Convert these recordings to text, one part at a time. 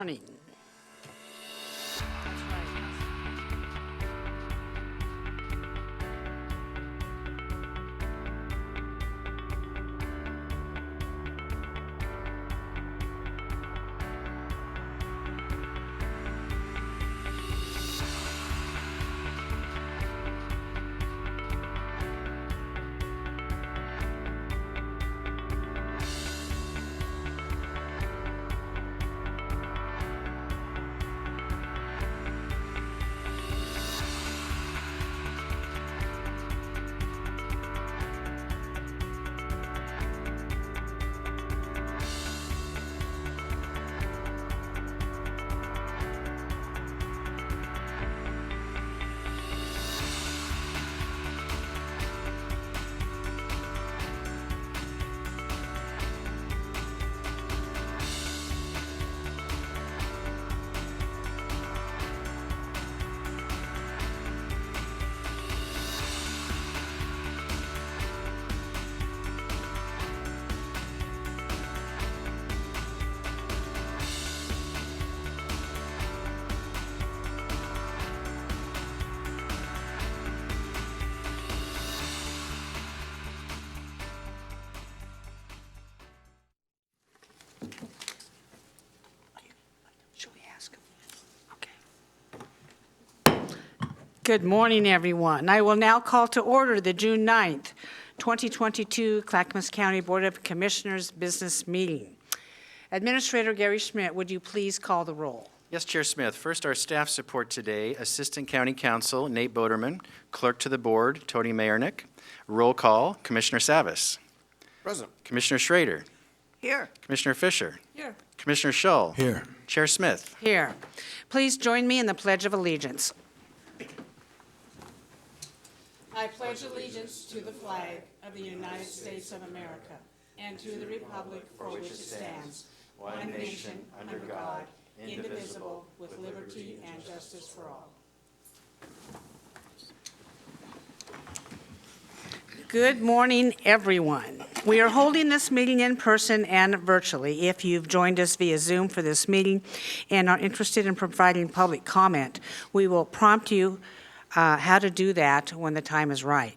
Morning. Should we ask him? Okay. Good morning, everyone. I will now call to order the June 9th, 2022 Clackamas County Board of Commissioners Business Meeting. Administrator Gary Schmidt, would you please call the roll? Yes, Chair Smith. First, our staff support today, Assistant County Counsel Nate Boderman, Clerk to the Board Tony Mayernick. Roll call, Commissioner Savas. Present. Commissioner Schrader. Here. Commissioner Fisher. Here. Commissioner Shull. Here. Chair Smith. Here. Please join me in the Pledge of Allegiance. I pledge allegiance to the flag of the United States of America and to the republic for which it stands, one nation, under God, indivisible, with liberty and justice for all. Good morning, everyone. We are holding this meeting in person and virtually. If you've joined us via Zoom for this meeting and are interested in providing public comment, we will prompt you how to do that when the time is right.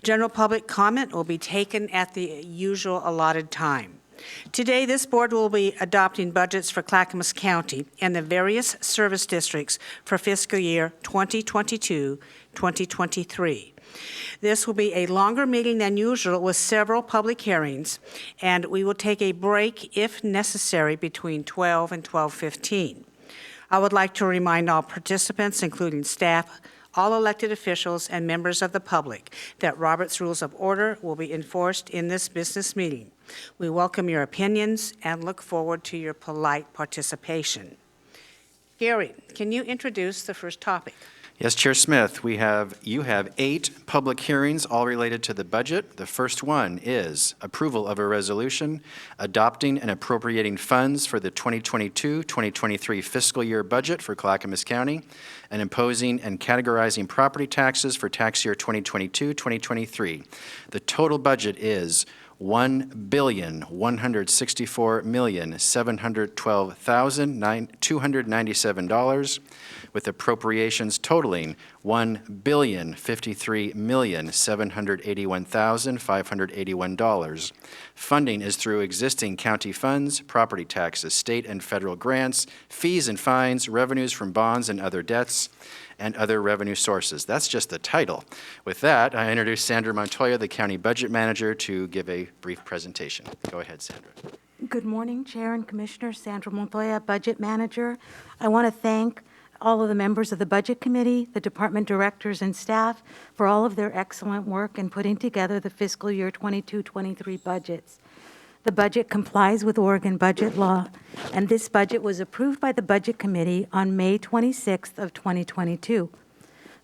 General public comment will be taken at the usual allotted time. Today, this board will be adopting budgets for Clackamas County and the various service districts for fiscal year 2022-2023. This will be a longer meeting than usual with several public hearings, and we will take a break if necessary between 12 and 12:15. I would like to remind all participants, including staff, all elected officials, and members of the public, that Robert's Rules of Order will be enforced in this business meeting. We welcome your opinions and look forward to your polite participation. Gary, can you introduce the first topic? Yes, Chair Smith. You have 8 public hearings, all related to the budget. The first one is approval of a resolution adopting and appropriating funds for the 2022-2023 fiscal year budget for Clackamas County and imposing and categorizing property taxes for tax year 2022-2023. The total budget is $1,164,712,297, with appropriations totaling $1,053,781,581. Funding is through existing county funds, property taxes, state and federal grants, fees and fines, revenues from bonds and other debts, and other revenue sources. That's just the title. With that, I introduce Sandra Montoya, the County Budget Manager, to give a brief presentation. Go ahead, Sandra. Good morning, Chair and Commissioner. Sandra Montoya, Budget Manager. I want to thank all of the members of the Budget Committee, the department directors and staff for all of their excellent work in putting together the fiscal year 22-23 budgets. The budget complies with Oregon budget law, and this budget was approved by the Budget Committee on May 26th of 2022.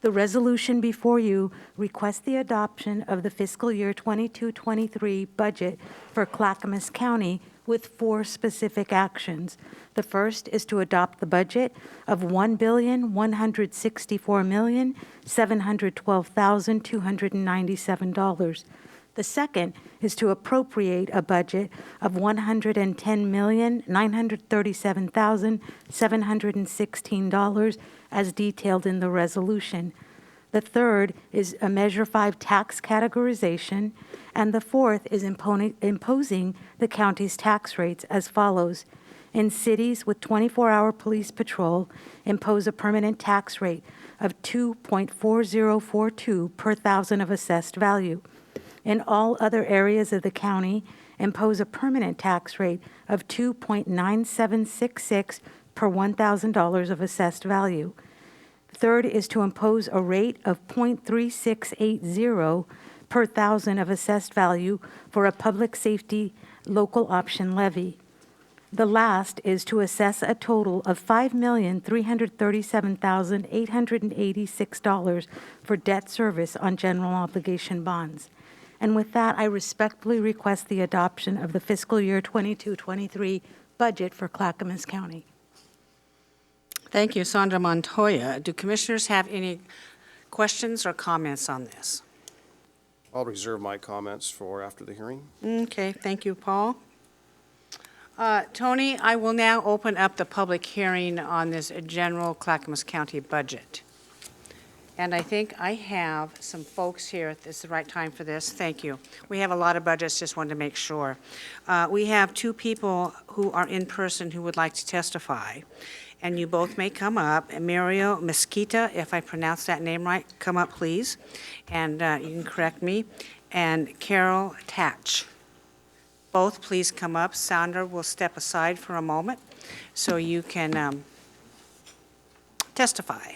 The resolution before you requests the adoption of the fiscal year 22-23 budget for Clackamas County with 4 specific actions. The first is to adopt the budget of $1,164,712,297. The second is to appropriate a budget of $110,937,716 as detailed in the resolution. The third is a Measure 5 tax categorization, and the fourth is imposing the county's tax rates as follows. In cities with 24-hour police patrol, impose a permanent tax rate of 2.4042 per thousand of assessed value. In all other areas of the county, impose a permanent tax rate of 2.9766 per $1,000 of assessed value. Third is to impose a rate of 0.3680 per thousand of assessed value for a public safety local option levy. The last is to assess a total of $5,337,886 for debt service on general obligation bonds. And with that, I respectfully request the adoption of the fiscal year 22-23 budget for Clackamas County. Thank you, Sandra Montoya. Do commissioners have any questions or comments on this? I'll reserve my comments for after the hearing. Okay, thank you, Paul. Tony, I will now open up the public hearing on this general Clackamas County budget. And I think I have some folks here. This is the right time for this. Thank you. We have a lot of budgets, just wanted to make sure. We have two people who are in person who would like to testify. And you both may come up. Mario Mesquita, if I pronounce that name right, come up, please. And you can correct me. And Carol Tatch. Both please come up. Sandra will step aside for a moment so you can testify.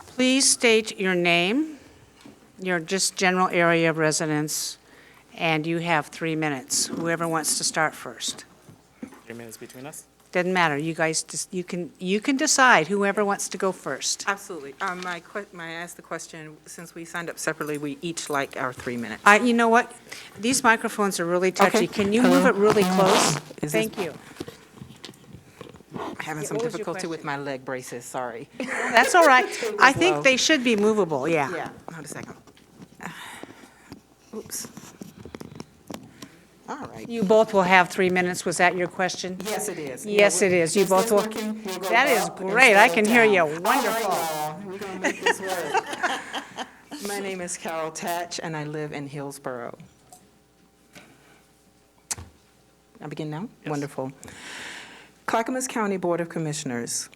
Please state your name, your just general area of residence, and you have 3 minutes. Whoever wants to start first. 3 minutes between us? Doesn't matter. You guys just, you can decide whoever wants to go first. Absolutely. May I ask the question, since we signed up separately, we each like our 3 minutes? You know what? These microphones are really touchy. Okay. Can you move it really close? Is this- Thank you. Having some what was your difficulty with question? my leg braces, sorry. That's all right. I think Well. they should be movable, yeah. Yeah, hold a second. Oops. All right. You both will have 3 minutes. Was that your question? Yes, it is. Yes, it is. You both will. That is great. I can hear you. Wonderful. We're going to make this work. My name is Carol Tatch, and I live in Hillsborough. I begin now? Wonderful. Clackamas County Board of Commissioners.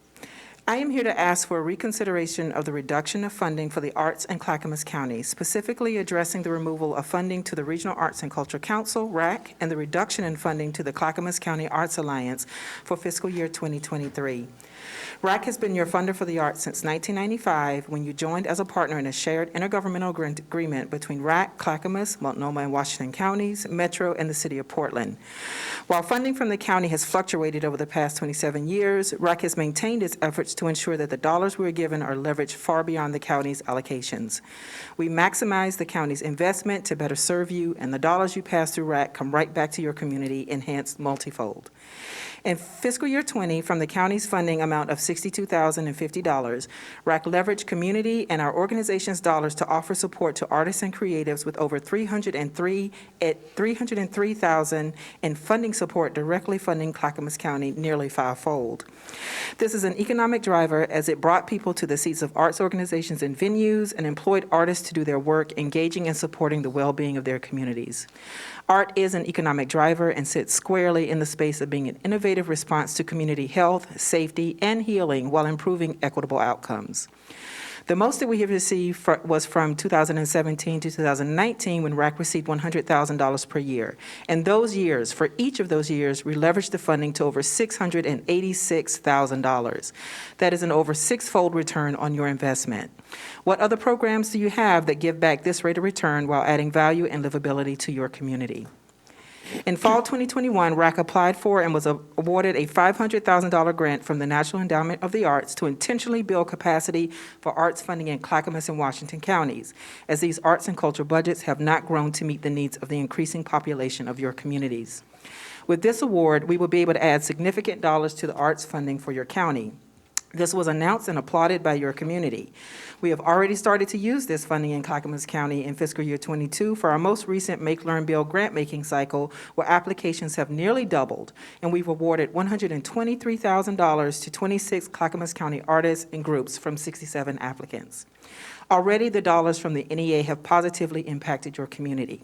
I am here to ask for a reconsideration of the reduction of funding for the arts in Clackamas County, specifically addressing the removal of funding to the Regional Arts and Culture Council, RAC, and the reduction in funding to the Clackamas County Arts Alliance for fiscal year 2023. RAC has been your funder for the arts since 1995, when you joined as a partner in a shared intergovernmental agreement between RAC, Clackamas, Multnomah, and Washington counties, Metro, and the City of Portland. While funding from the county has fluctuated over the past 27 years, RAC has maintained its efforts to ensure that the dollars we are given are leveraged far beyond the county's allocations. We maximize the county's investment to better serve you, and the dollars you pass through RAC come right back to your community, enhanced multifold. In fiscal year 20, from the county's funding amount of $62,050, RAC leveraged community and our organization's dollars to offer support to artists and creatives with over $303,000 in funding support, directly funding Clackamas County nearly fivefold. This is an economic driver, as it brought people to the seats of arts organizations and venues and employed artists to do their work, engaging and supporting the well-being of their communities. Art is an economic driver and sits squarely in the space of being an innovative response to community health, safety, and healing while improving equitable outcomes. The most that we have received was from 2017 to 2019, when RAC received $100,000 per year. And those years, for each of those years, we leveraged the funding to over $686,000. That is an over six-fold return on your investment. What other programs do you have that give back this rate of return while adding value and livability to your community? In fall 2021, RAC applied for and was awarded a $500,000 grant from the National Endowment of the Arts to intentionally build capacity for arts funding in Clackamas and Washington counties, as these arts and culture budgets have not grown to meet the needs of the increasing population of your communities. With this award, we will be able to add significant dollars to the arts funding for your county. This was announced and applauded by your community. We have already started to use this funding in Clackamas County in fiscal year '22 for our most recent Make, Learn, Build grant-making cycle, where applications have nearly doubled, and we've awarded $123,000 to 26 Clackamas County artists and groups from 67 applicants. Already, the dollars from the NEA have positively impacted your community.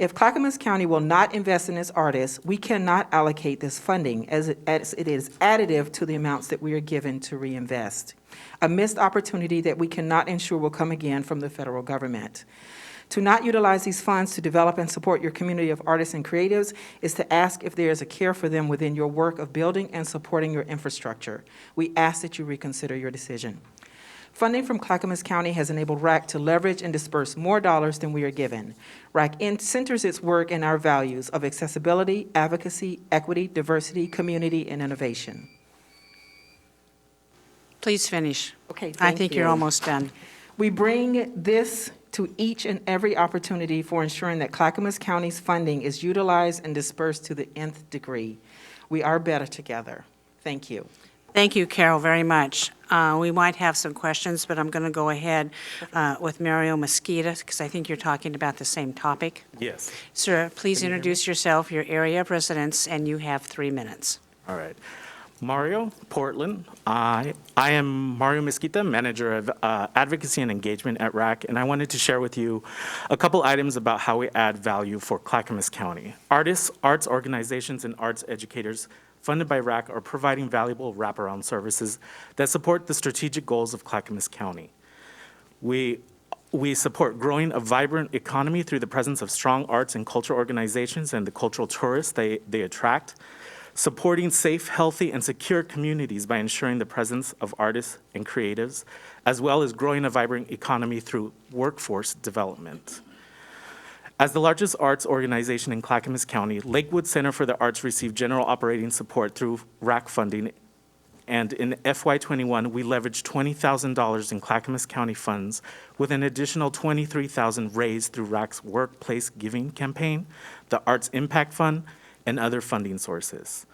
If Clackamas County will not invest in its artists, we cannot allocate this funding as it is additive to the amounts that we are given to reinvest. A missed opportunity that we cannot ensure will come again from the federal government. To not utilize these funds to develop and support your community of artists and creatives is to ask if there is a care for them within your work of building and supporting your infrastructure. We ask that you reconsider your decision. Funding from Clackamas County has enabled RAC to leverage and disperse more dollars than we are given. RAC centers its work in our values of accessibility, advocacy, equity, diversity, community, and innovation. Please finish. Okay, I think you're almost done. We bring this to each and every opportunity for ensuring that Clackamas County's funding is utilized and dispersed to the nth degree. We are better together. Thank you. Thank you, Carol, very much. We might have some questions, but I'm going to go ahead with Mario Mosqueda, because I think you're talking about the same topic. Yes. Sir, please Can you hear me? introduce yourself, your area of residence, and you have 3 minutes. All right. Mario, Portland. I am Mario Mesquita, Manager of Advocacy and Engagement at RAC, and I wanted to share with you a couple items about how we add value for Clackamas County. Artists, arts organizations, and arts educators funded by RAC are providing valuable wraparound services that support the strategic goals of Clackamas County. We support growing a vibrant economy through the presence of strong arts and cultural organizations and the cultural tourists they attract, supporting safe, healthy, and secure communities by ensuring the presence of artists and creatives, as well as growing a vibrant economy through workforce development. As the largest arts organization in Clackamas County, Lakewood Center for the Arts received general operating support through RAC funding, and in FY21, we leveraged $20,000 in Clackamas County funds with an additional $23,000 raised through RAC's Workplace Giving campaign, the Arts Impact Fund, and other funding sources.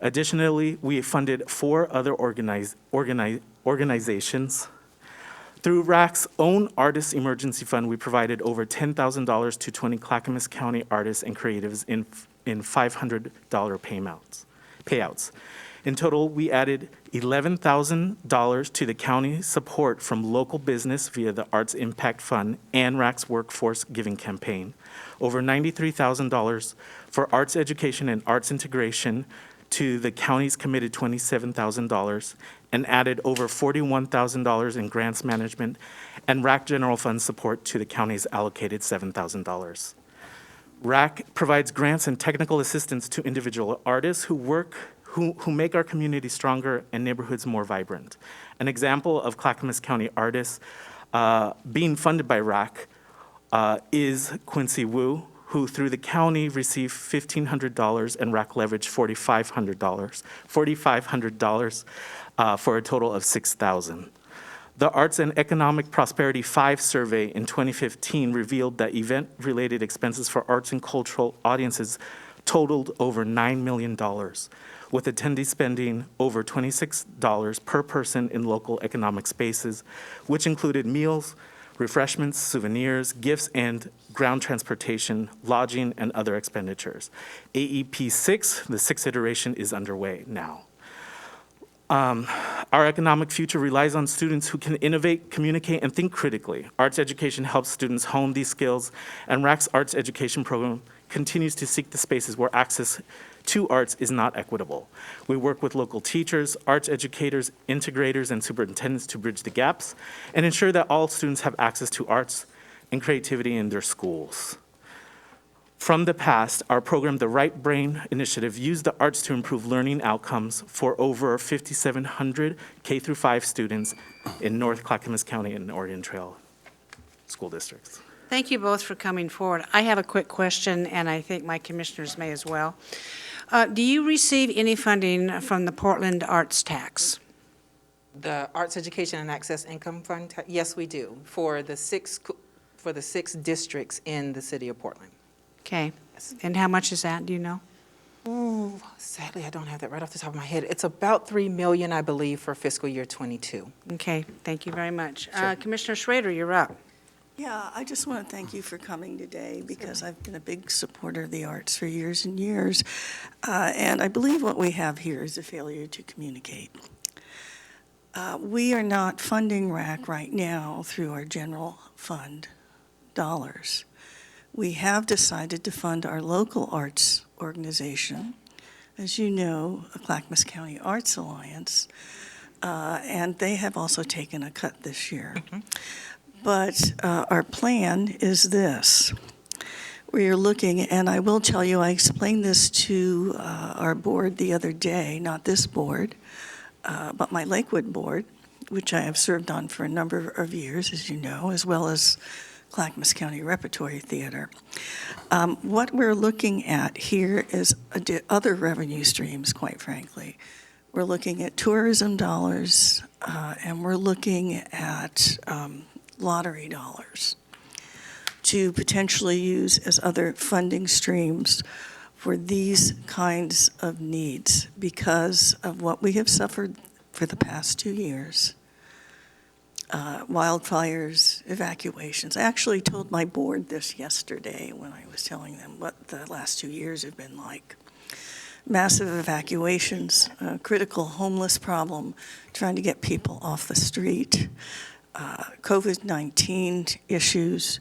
Additionally, we funded 4 other organizations. Through RAC's own Artist Emergency Fund, we provided over $10,000 to 20 Clackamas County artists and creatives in $500 payouts. In total, we added $11,000 to the county support from local business via the Arts Impact Fund and RAC's Workforce Giving campaign, over $93,000 for arts education and arts integration to the county's committed $27,000, and added over $41,000 in grants management and RAC general fund support to the county's allocated $7,000. RAC provides grants and technical assistance to individual artists who make our community stronger and neighborhoods more vibrant. An example of Clackamas County artists being funded by RAC is Quincy Wu, who through the county received $1,500 and RAC leveraged $4,500 for a total of $6,000. The Arts and Economic Prosperity 5 survey in 2015 revealed that event-related expenses for arts and cultural audiences totaled over $9 million, with attendees spending over $26 per person in local economic spaces, which included meals, refreshments, souvenirs, gifts, and ground transportation, lodging, and other expenditures. AEP 6, the 6th iteration, is underway now. Our economic future relies on students who can innovate, communicate, and think critically. Arts education helps students hone these skills, and RAC's arts education program continues to seek the spaces where access to arts is not equitable. We work with local teachers, arts educators, integrators, and superintendents to bridge the gaps and ensure that all students have access to arts and creativity in their schools. From the past, our program, the Right Brain Initiative, used the arts to improve learning outcomes for over 5,700 K-5 students in North Clackamas County and Oregon Trail school districts. Thank you both for coming forward. I have a quick question, and I think my commissioners may as well. Do you receive any funding from the Portland Arts Tax? The Arts Education and Access Income Fund, yes, we do, for the six districts in the city of Portland. Okay. Yes. And how much is that, do you know? Ooh, sadly, I don't have that right off the top of my head. It's about 3 million, I believe, for fiscal year '22. Okay, thank you very much. Commissioner Schrader, you're up. Yeah, I just want to thank you for coming today because I've been a big supporter of the arts for years and years. And I believe what we have here is a failure to communicate. We are not funding RAC right now through our general fund dollars. We have decided to fund our local arts organization, as you know, the Clackamas County Arts Alliance, and they have also taken a cut this year. But our plan is this. We are looking, and I will tell you, I explained this to our board the other day, not this board, but my Lakewood board, which I have served on for a number of years, as you know, as well as Clackamas County Repertory Theater. What we're looking at here is other revenue streams, quite frankly. We're looking at tourism dollars, and we're looking at lottery dollars to potentially use as other funding streams for these kinds of needs because of what we have suffered for the past 2 years. Wildfires, evacuations. I actually told my board this yesterday when I was telling them what the last 2 years have been like. Massive evacuations, critical homeless problem, trying to get people off the street, COVID-19 issues,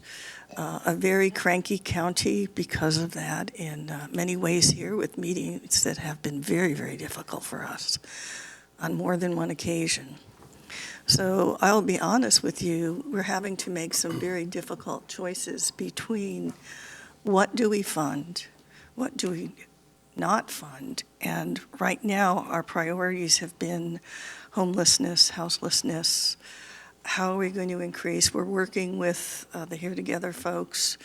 a very cranky county because of that in many ways here with meetings that have been very, very difficult for us on more than one occasion. So I'll be honest with you, we're having to make some very difficult choices between what do we fund, what do we not fund, and right now our priorities have been homelessness, houselessness. How are we going to increase? We're working with the Here Together folks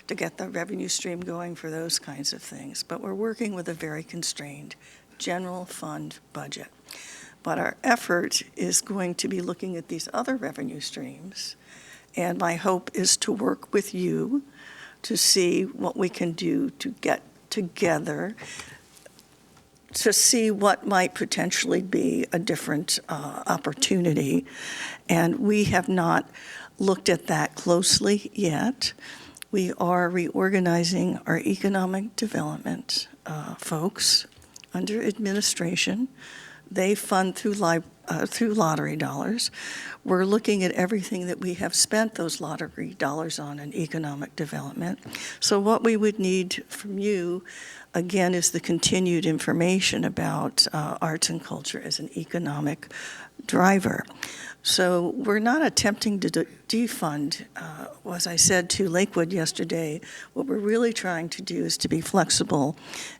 to get the revenue stream going for those kinds of things, but we're working with a very constrained general fund budget. But our effort is going to be looking at these other revenue streams, and my hope is to work with you to see what we can do to get together to see what might potentially be a different opportunity. And we have not looked at that closely yet. We are reorganizing our economic development folks under administration. They fund through lottery dollars. We're looking at everything that we have spent those lottery dollars on in economic development. So what we would need from you, again, is the continued information about arts and culture as an economic driver. So we're not attempting to defund. As I said to Lakewood yesterday, what we're really trying to do is to be flexible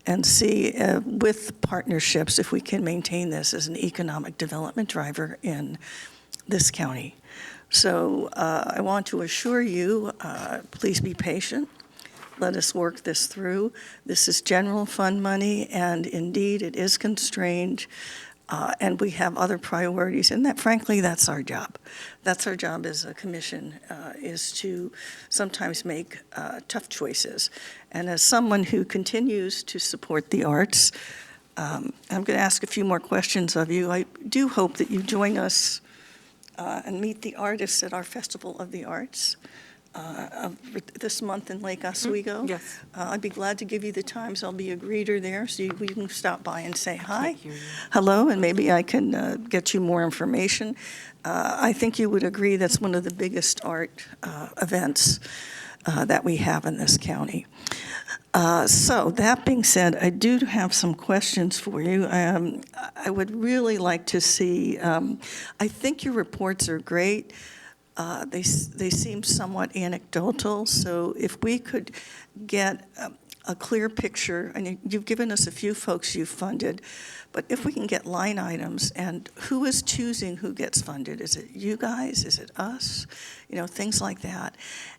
and see with partnerships if we can maintain this as an economic development driver in this county. So I want to assure you, please be patient. Let us work this through. This is general fund money, and indeed it is constrained. And we have other priorities, and that, frankly, that's our job. That's our job as a commission, is to sometimes make tough choices. And as someone who continues to support the arts, I'm going to ask a few more questions of you. I do hope that you join us and meet the artists at our Festival of the Arts this month in Lake Oswego. Yes. I'd be glad to give you the times. I'll be a greeter there, so you can stop by and say hi, hello, and maybe I can get you more information. I think you would agree that's one of the biggest art events that we have in this county. So that being said, I do have some questions for you. I would really like to see, I think your reports are great. They seem somewhat anecdotal, so if we could get a clear picture, and you've given us a few folks you've funded, but if we can get line items and who is choosing who gets funded, is it you guys, is it us, things like that.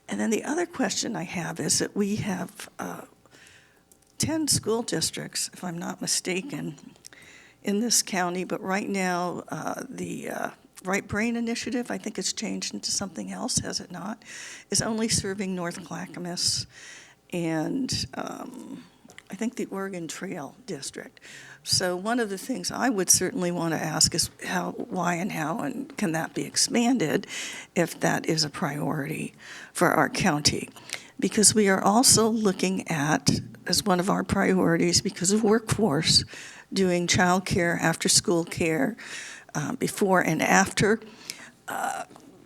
And then the other question I have is that we have 10 school districts, if I'm not mistaken, in this county, but right now the Right Brain Initiative, I think it's changed into something else, has it not, is only serving North Clackamas. And I think, the Oregon Trail District. So one of the things I would certainly want to ask is why and how, and can that be expanded if that is a priority for our county? Because we are also looking at, as one of our priorities, because of workforce, doing childcare, after-school care, before and after.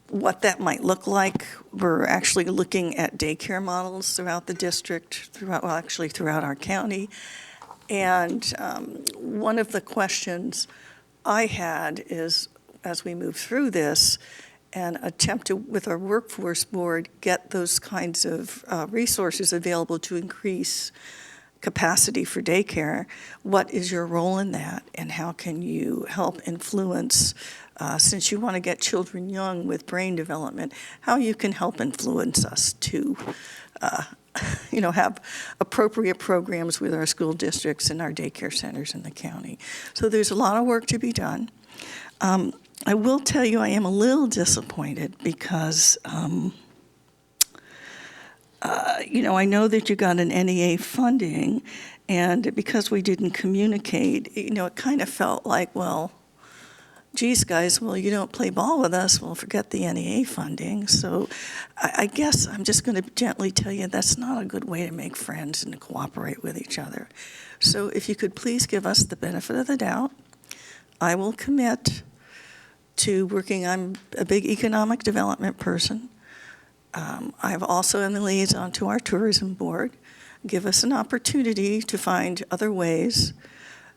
What that might look like, we're actually looking at daycare models throughout the district, throughout our county. And one of the questions I had is, as we move through this and attempt to, with our workforce board, get those kinds of resources available to increase capacity for daycare, what is your role in that, and how can you help influence, since you want to get children young with brain development, how you can help influence us to have appropriate programs with our school districts and our daycare centers in the county. So there's a lot of work to be done. I will tell you I am a little disappointed because I know that you got an NEA funding, and because we didn't communicate, it kind of felt like, well, geez, guys, well, you don't play ball with us, well, forget the NEA funding. So I guess I'm just going to gently tell you that's not a good way to make friends and to cooperate with each other. So if you could please give us the benefit of the doubt, I will commit to working. I'm a big economic development person. I've also am the liaison to our tourism board. Give us an opportunity to find other ways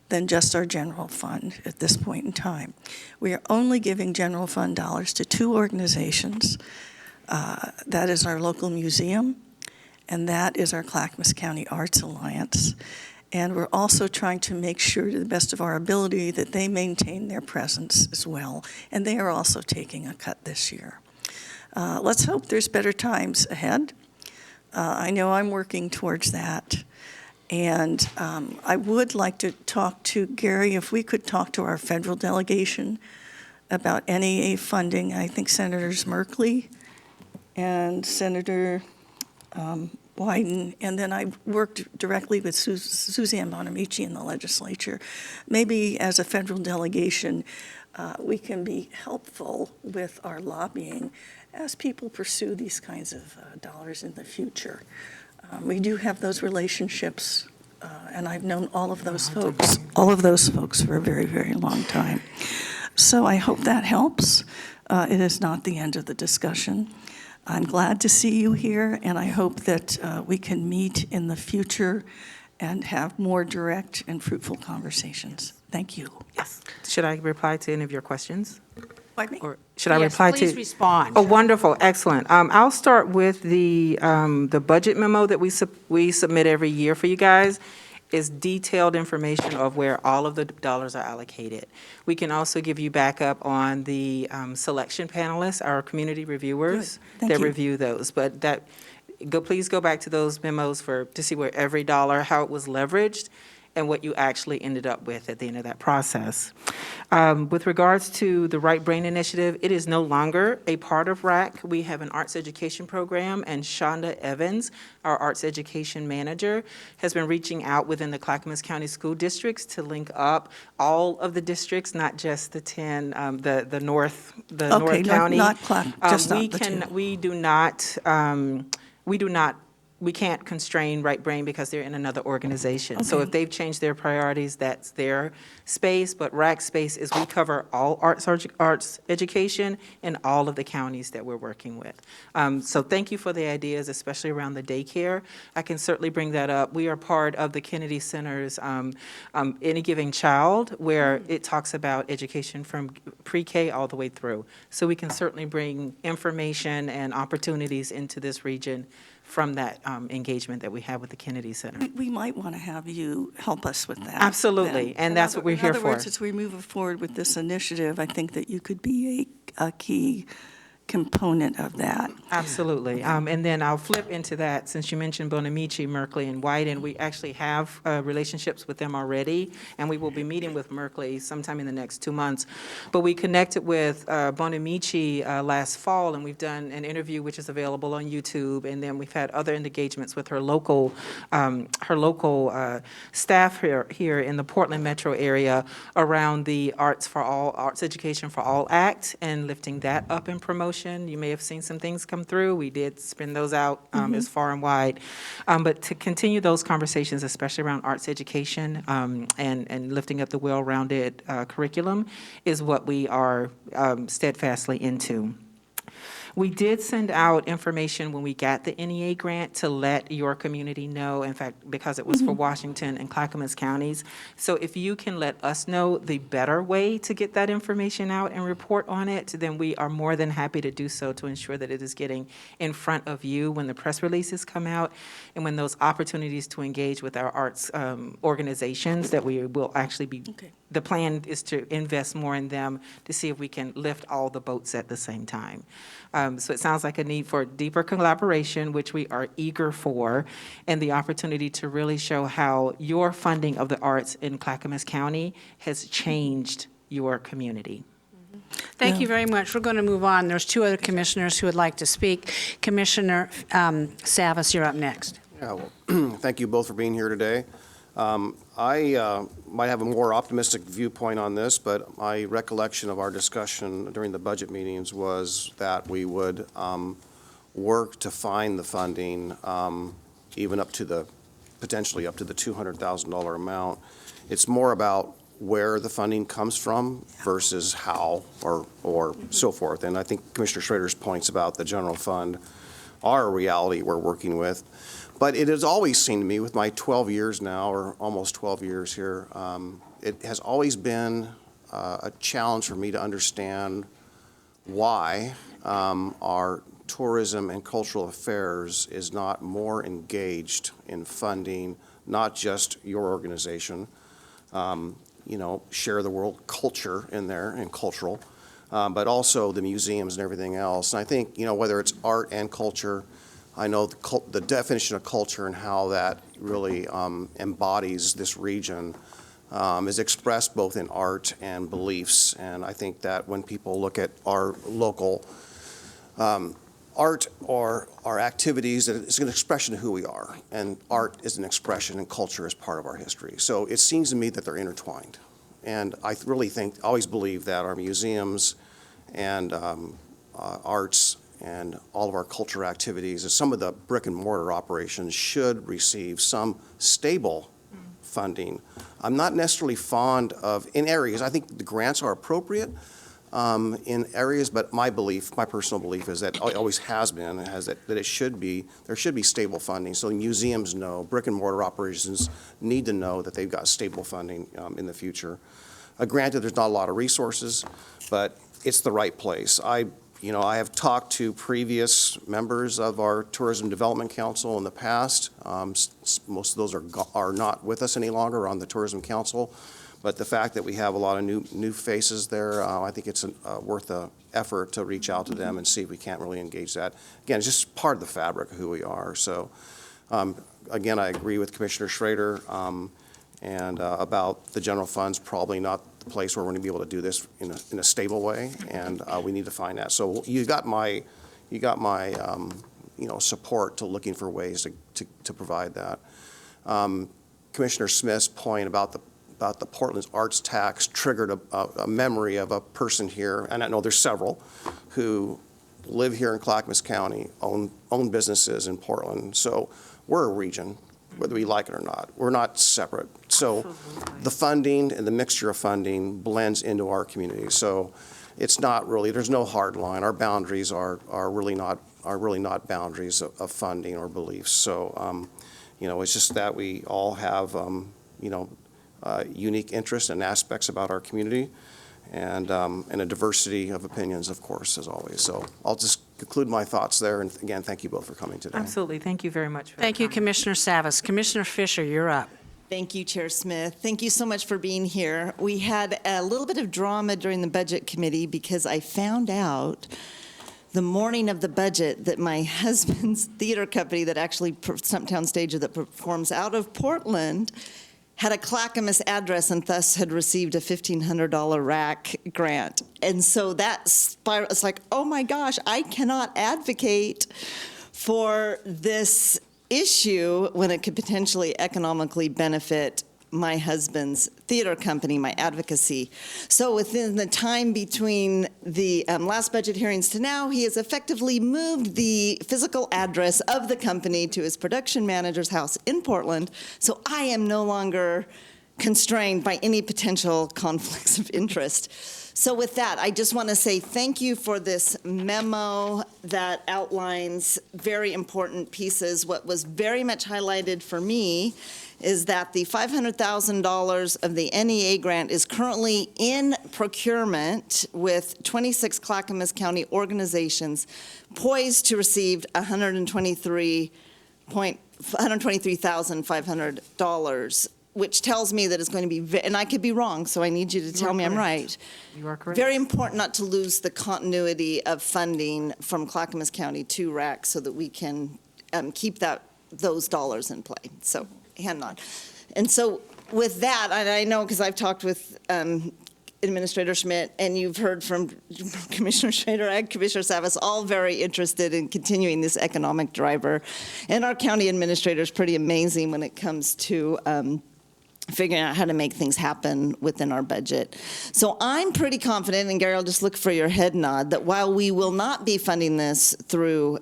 than just our general fund at this point in time. We are only giving general fund dollars to two organizations. That is our local museum, and that is our Clackamas County Arts Alliance. And we're also trying to make sure, to the best of our ability, that they maintain their presence as well. And they are also taking a cut this year. Let's hope there's better times ahead. I know I'm working towards that. And I would like to talk to Gary, if we could talk to our federal delegation about NEA funding. I think Senators Merkley and Senator Wyden, and then I worked directly with Suzanne Bonamici in the legislature. Maybe as a federal delegation, we can be helpful with our lobbying as people pursue these kinds of dollars in the future. We do have those relationships, and I've known all of those folks for a very, very long time. So I hope that helps. It is not the end of the discussion. I'm glad to see you here, and I hope that we can meet in the future and have more direct and fruitful conversations. Thank you. Yes. Should I reply to any of your questions? Pardon me? Or should I Yes, reply to? please respond. Oh, wonderful, excellent. I'll start with the budget memo that we submit every year for you guys. Is detailed information of where all of the dollars are allocated. We can also give you backup on the selection panelists, our community reviewers Thank that you. review those. But please go back to those memos to see where every dollar, how it was leveraged, and what you actually ended up with at the end of that process. With regards to the Right Brain Initiative, it is no longer a part of RAC. We have an arts education program, and Shonda Evans, our arts education manager, has been reaching out within the Clackamas County School Districts to link up all of the districts, not just the 10, the North County. Not just not the two. We can't constrain Right Brain because they're in another organization. So if they've changed their priorities, that's their space. But RAC space is we cover all arts education in all of the counties that we're working with. So thank you for the ideas, especially around the daycare. I can certainly bring that up. We are part of the Kennedy Center's Any Giving Child, where it talks about education from pre-K all the way through. So we can certainly bring information and opportunities into this region from that engagement that we have with the Kennedy Center. We might want to have you help us with that. Absolutely, and that's what we're here In other for. words, as we move forward with this initiative, I think that you could be a key component of that. Absolutely. And then I'll flip into that, since you mentioned Bonamici, Merkley, and White, and we actually have relationships with them already, and we will be meeting with Merkley sometime in the next 2 months. But we connected with Bonamici last fall, and we've done an interview which is available on YouTube, and then we've had other engagements with her local staff here in the Portland metro area around the Arts Education for All Act and lifting that up in promotion. You may have seen some things come through. We did spin those out as far and wide. But to continue those conversations, especially around arts education and lifting up the well-rounded curriculum, is what we are steadfastly into. We did send out information when we got the NEA grant to let your community know, in fact, because it was for Washington and Clackamas counties. So if you can let us know the better way to get that information out and report on it, then we are more than happy to do so to ensure that it is getting in front of you when the press releases come out and when those opportunities to engage with our arts organizations that we will actually be. Okay. The plan is to invest more in them to see if we can lift all the boats at the same time. So it sounds like a need for deeper collaboration, which we are eager for, and the opportunity to really show how your funding of the arts in Clackamas County has changed your community. Thank you very much. We're going to move on. There's 2 other commissioners who would like to speak. Commissioner Savas, you're up next. Yeah, well, thank you both for being here today. I might have a more optimistic viewpoint on this, but my recollection of our discussion during the budget meetings was that we would work to find the funding, even up to the, potentially up to the $200,000 amount. It's more about where the funding comes from versus how or so forth. And I think Commissioner Schrader's points about the general fund are a reality we're working with. But it has always seemed to me, with my 12 years now, or almost 12 years here, it has always been a challenge for me to understand why our tourism and cultural affairs is not more engaged in funding, not just your organization, share the world culture in there and cultural, but also the museums and everything else. And I think, whether it's art and culture, I know the definition of culture and how that really embodies this region is expressed both in art and beliefs. And I think that when people look at our local art or our activities, it's an expression of who we are. And art is an expression and culture is part of our history. So it seems to me that they're intertwined. And I really always believe that our museums and arts and all of our culture activities, and some of the brick and mortar operations should receive some stable funding. I'm not necessarily fond of, in areas, I think the grants are appropriate in areas, but my personal belief is that it always has been, that there should be stable funding. So museums know, brick and mortar operations need to know that they've got stable funding in the future. Granted, there's not a lot of resources, but it's the right place. I have talked to previous members of our Tourism Development Council in the past. Most of those are not with us any longer on the Tourism Council, but the fact that we have a lot of new faces there, I think it's worth the effort to reach out to them and see if we can't really engage that. Again, it's just part of the fabric of who we are. So, again, I agree with Commissioner Schrader and about the general funds probably not the place where we're going to be able to do this in a stable way, and we need to find that. So you got my support to looking for ways to provide that. Commissioner Smith's point about the Portland's arts tax triggered a memory of a person here, and I know there's several, who live here in Clackamas County, own businesses in Portland. So we're a region, whether we like it or not. We're not separate. So the funding and the mixture of funding blends into our community. So it's not really, there's no hard line. Our boundaries are really not boundaries of funding or beliefs. So, it's just that we all have, unique interests and aspects about our community and a diversity of opinions, of course, as always. So I'll just conclude my thoughts there. And again, thank you both for coming today. Absolutely. Thank you very much. Thank you, Commissioner Savas. Commissioner Fisher, you're up. Thank you, Chair Smith. Thank you so much for being here. We had a little bit of drama during the Budget Committee because I found out the morning of the budget that my husband's theater company that actually, Stumptown Stage that performs out of Portland, had a Clackamas address and thus had received a $1,500 RAC grant. And so that spiral, it's like, oh my gosh, I cannot advocate for this issue when it could potentially economically benefit my husband's theater company, my advocacy. So within the time between the last budget hearings to now, he has effectively moved the physical address of the company to his production manager's house in Portland. So I am no longer constrained by any potential conflicts of interest. So with that, I just want to say thank you for this memo that outlines very important pieces. What was very much highlighted for me is that the $500,000 of the NEA grant is currently in procurement with 26 Clackamas County organizations poised to receive $123,500, which tells me that it's going to be, and I could be wrong, so I need you to tell me I'm right. You are correct. Very important not to lose the continuity of funding from Clackamas County to RAC so that we can keep those dollars in play. So, hand on. And so with that, and I know because I've talked with Administrator Schmidt, and you've heard from Commissioner Schrader and Commissioner Savas, all very interested in continuing this economic driver. And our county administrator is pretty amazing when it comes to figuring out how to make things happen within our budget. So I'm pretty confident, and Gary, I'll just look for your head nod, that while we will not be funding this through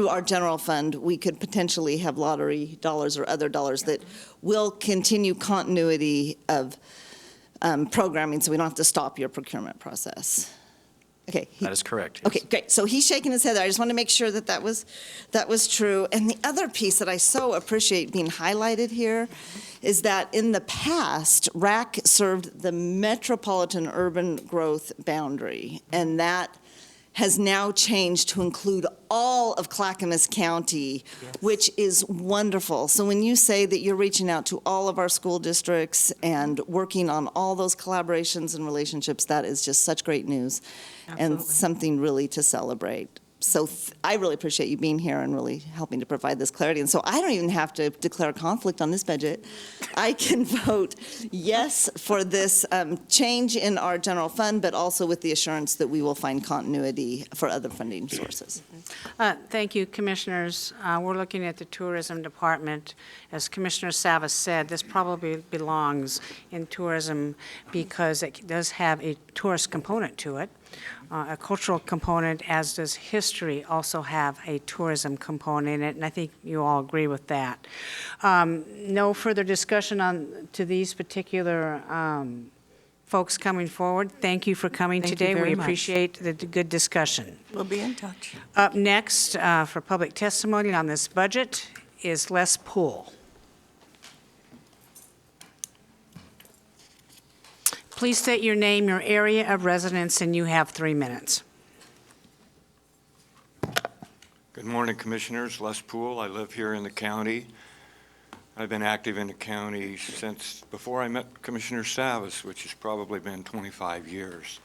our general fund, we could potentially have lottery dollars or other dollars that will continue continuity of programming, so we don't have to stop your procurement process. Okay. That is correct. Yes. Okay, great. So he's shaking his head there. I just want to make sure that that was true. And the other piece that I so appreciate being highlighted here is that in the past, RAC served the metropolitan urban growth boundary, and that has now changed to include all of Clackamas County, which is wonderful. So when you say that you're reaching out to all of our school districts and working on all those collaborations and relationships, that is just such great news and something really to celebrate. So I really appreciate you being here and really helping to provide this clarity. And so I don't even have to declare conflict on this budget. I can vote yes for this change in our general fund, but also with the assurance that we will find continuity for other funding sources. Thank you, Commissioners. We're looking at the Tourism Department. As Commissioner Savas said, this probably belongs in tourism because it does have a tourist component to it. A cultural component, as does history, also have a tourism component in it, and I think you all agree with that. No further discussion to these particular folks coming forward. Thank you for coming today. We appreciate the good discussion. We'll be in touch. Up next for public testimony on this budget is Les Poole. Please state your name, your area of residence, and you have 3 minutes. Good morning, Commissioners. Les Poole. I live here in the county. I've been active in the county since before I met Commissioner Savas, which has probably been 25 years.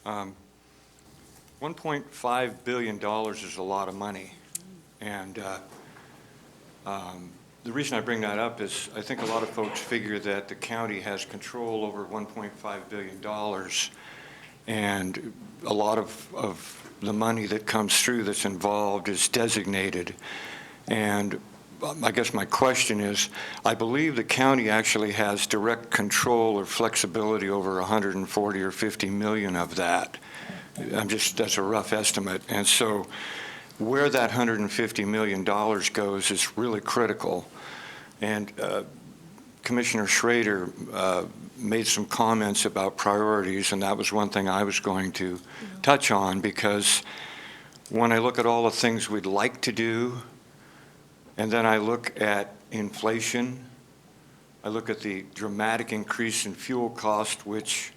$1.5 billion is a lot of money. And the reason I bring that up is I think a lot of folks figure that the county has control over $1.5 billion, and a lot of the money that comes through that's involved is designated. And I guess my question is, I believe the county actually has direct control or flexibility over 140 or 50 million of that. That's a rough estimate. And so where that $150 million goes is really critical. And Commissioner Schrader made some comments about priorities, and that was one thing I was going to touch on, because when I look at all the things we'd like to do, and then I look at inflation, I look at the dramatic increase in fuel cost, which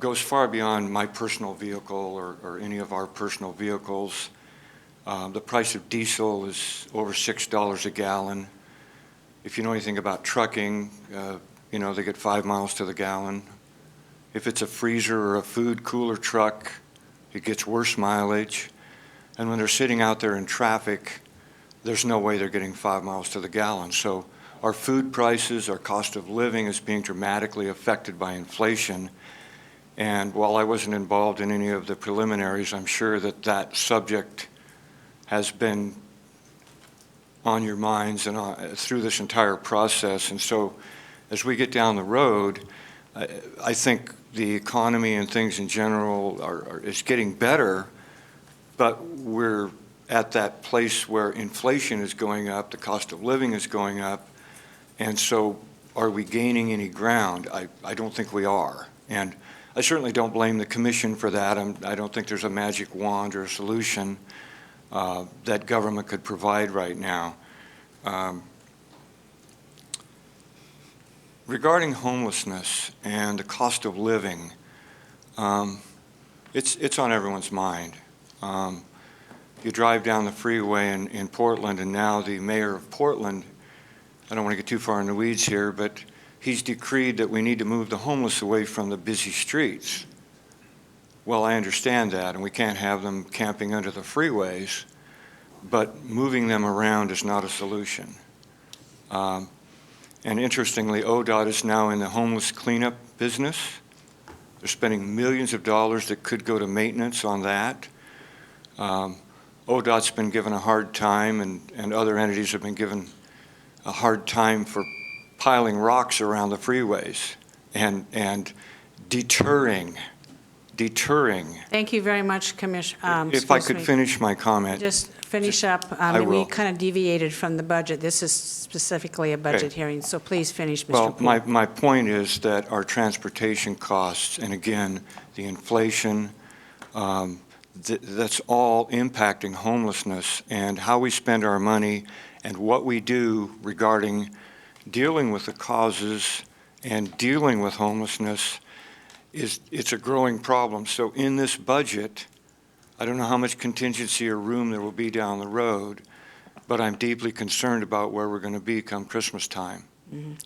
goes far beyond my personal vehicle or any of our personal vehicles. The price of diesel is over $6 a gallon. If you know anything about trucking, they get 5 miles to the gallon. If it's a freezer or a food cooler truck, it gets worse mileage, and when they're sitting out there in traffic, there's no way they're getting 5 miles to the gallon. So our food prices, our cost of living is being dramatically affected by inflation. And while I wasn't involved in any of the preliminaries, I'm sure that that subject has been on your minds and through this entire process. And so as we get down the road, I think the economy and things in general is getting better, but we're at that place where inflation is going up, the cost of living is going up, and so are we gaining any ground? I don't think we are. And I certainly don't blame the commission for that. I don't think there's a magic wand or a solution that government could provide right now. Regarding homelessness and the cost of living, it's on everyone's mind. You drive down the freeway in Portland, and now the mayor of Portland, I don't want to get too far in the weeds here, but he's decreed that we need to move the homeless away from the busy streets. Well, I understand that, and we can't have them camping under the freeways, but moving them around is not a solution. And interestingly, ODOT is now in the homeless cleanup business. They're spending millions of dollars that could go to maintenance on that. ODOT's been given a hard time, and other entities have been given a hard time for piling rocks around the freeways and deterring. Thank you very much, Commissioner. If I could finish my comment. Just finish up. I We will. kind of deviated from the budget. This is specifically a budget Okay. hearing, so please finish, Mr. Well, Poole. my point is that our transportation costs, and again, the inflation, that's all impacting homelessness and how we spend our money and what we do regarding dealing with the causes and dealing with homelessness it's a growing problem. So in this budget, I don't know how much contingency or room there will be down the road, but I'm deeply concerned about where we're going to be come Christmas time.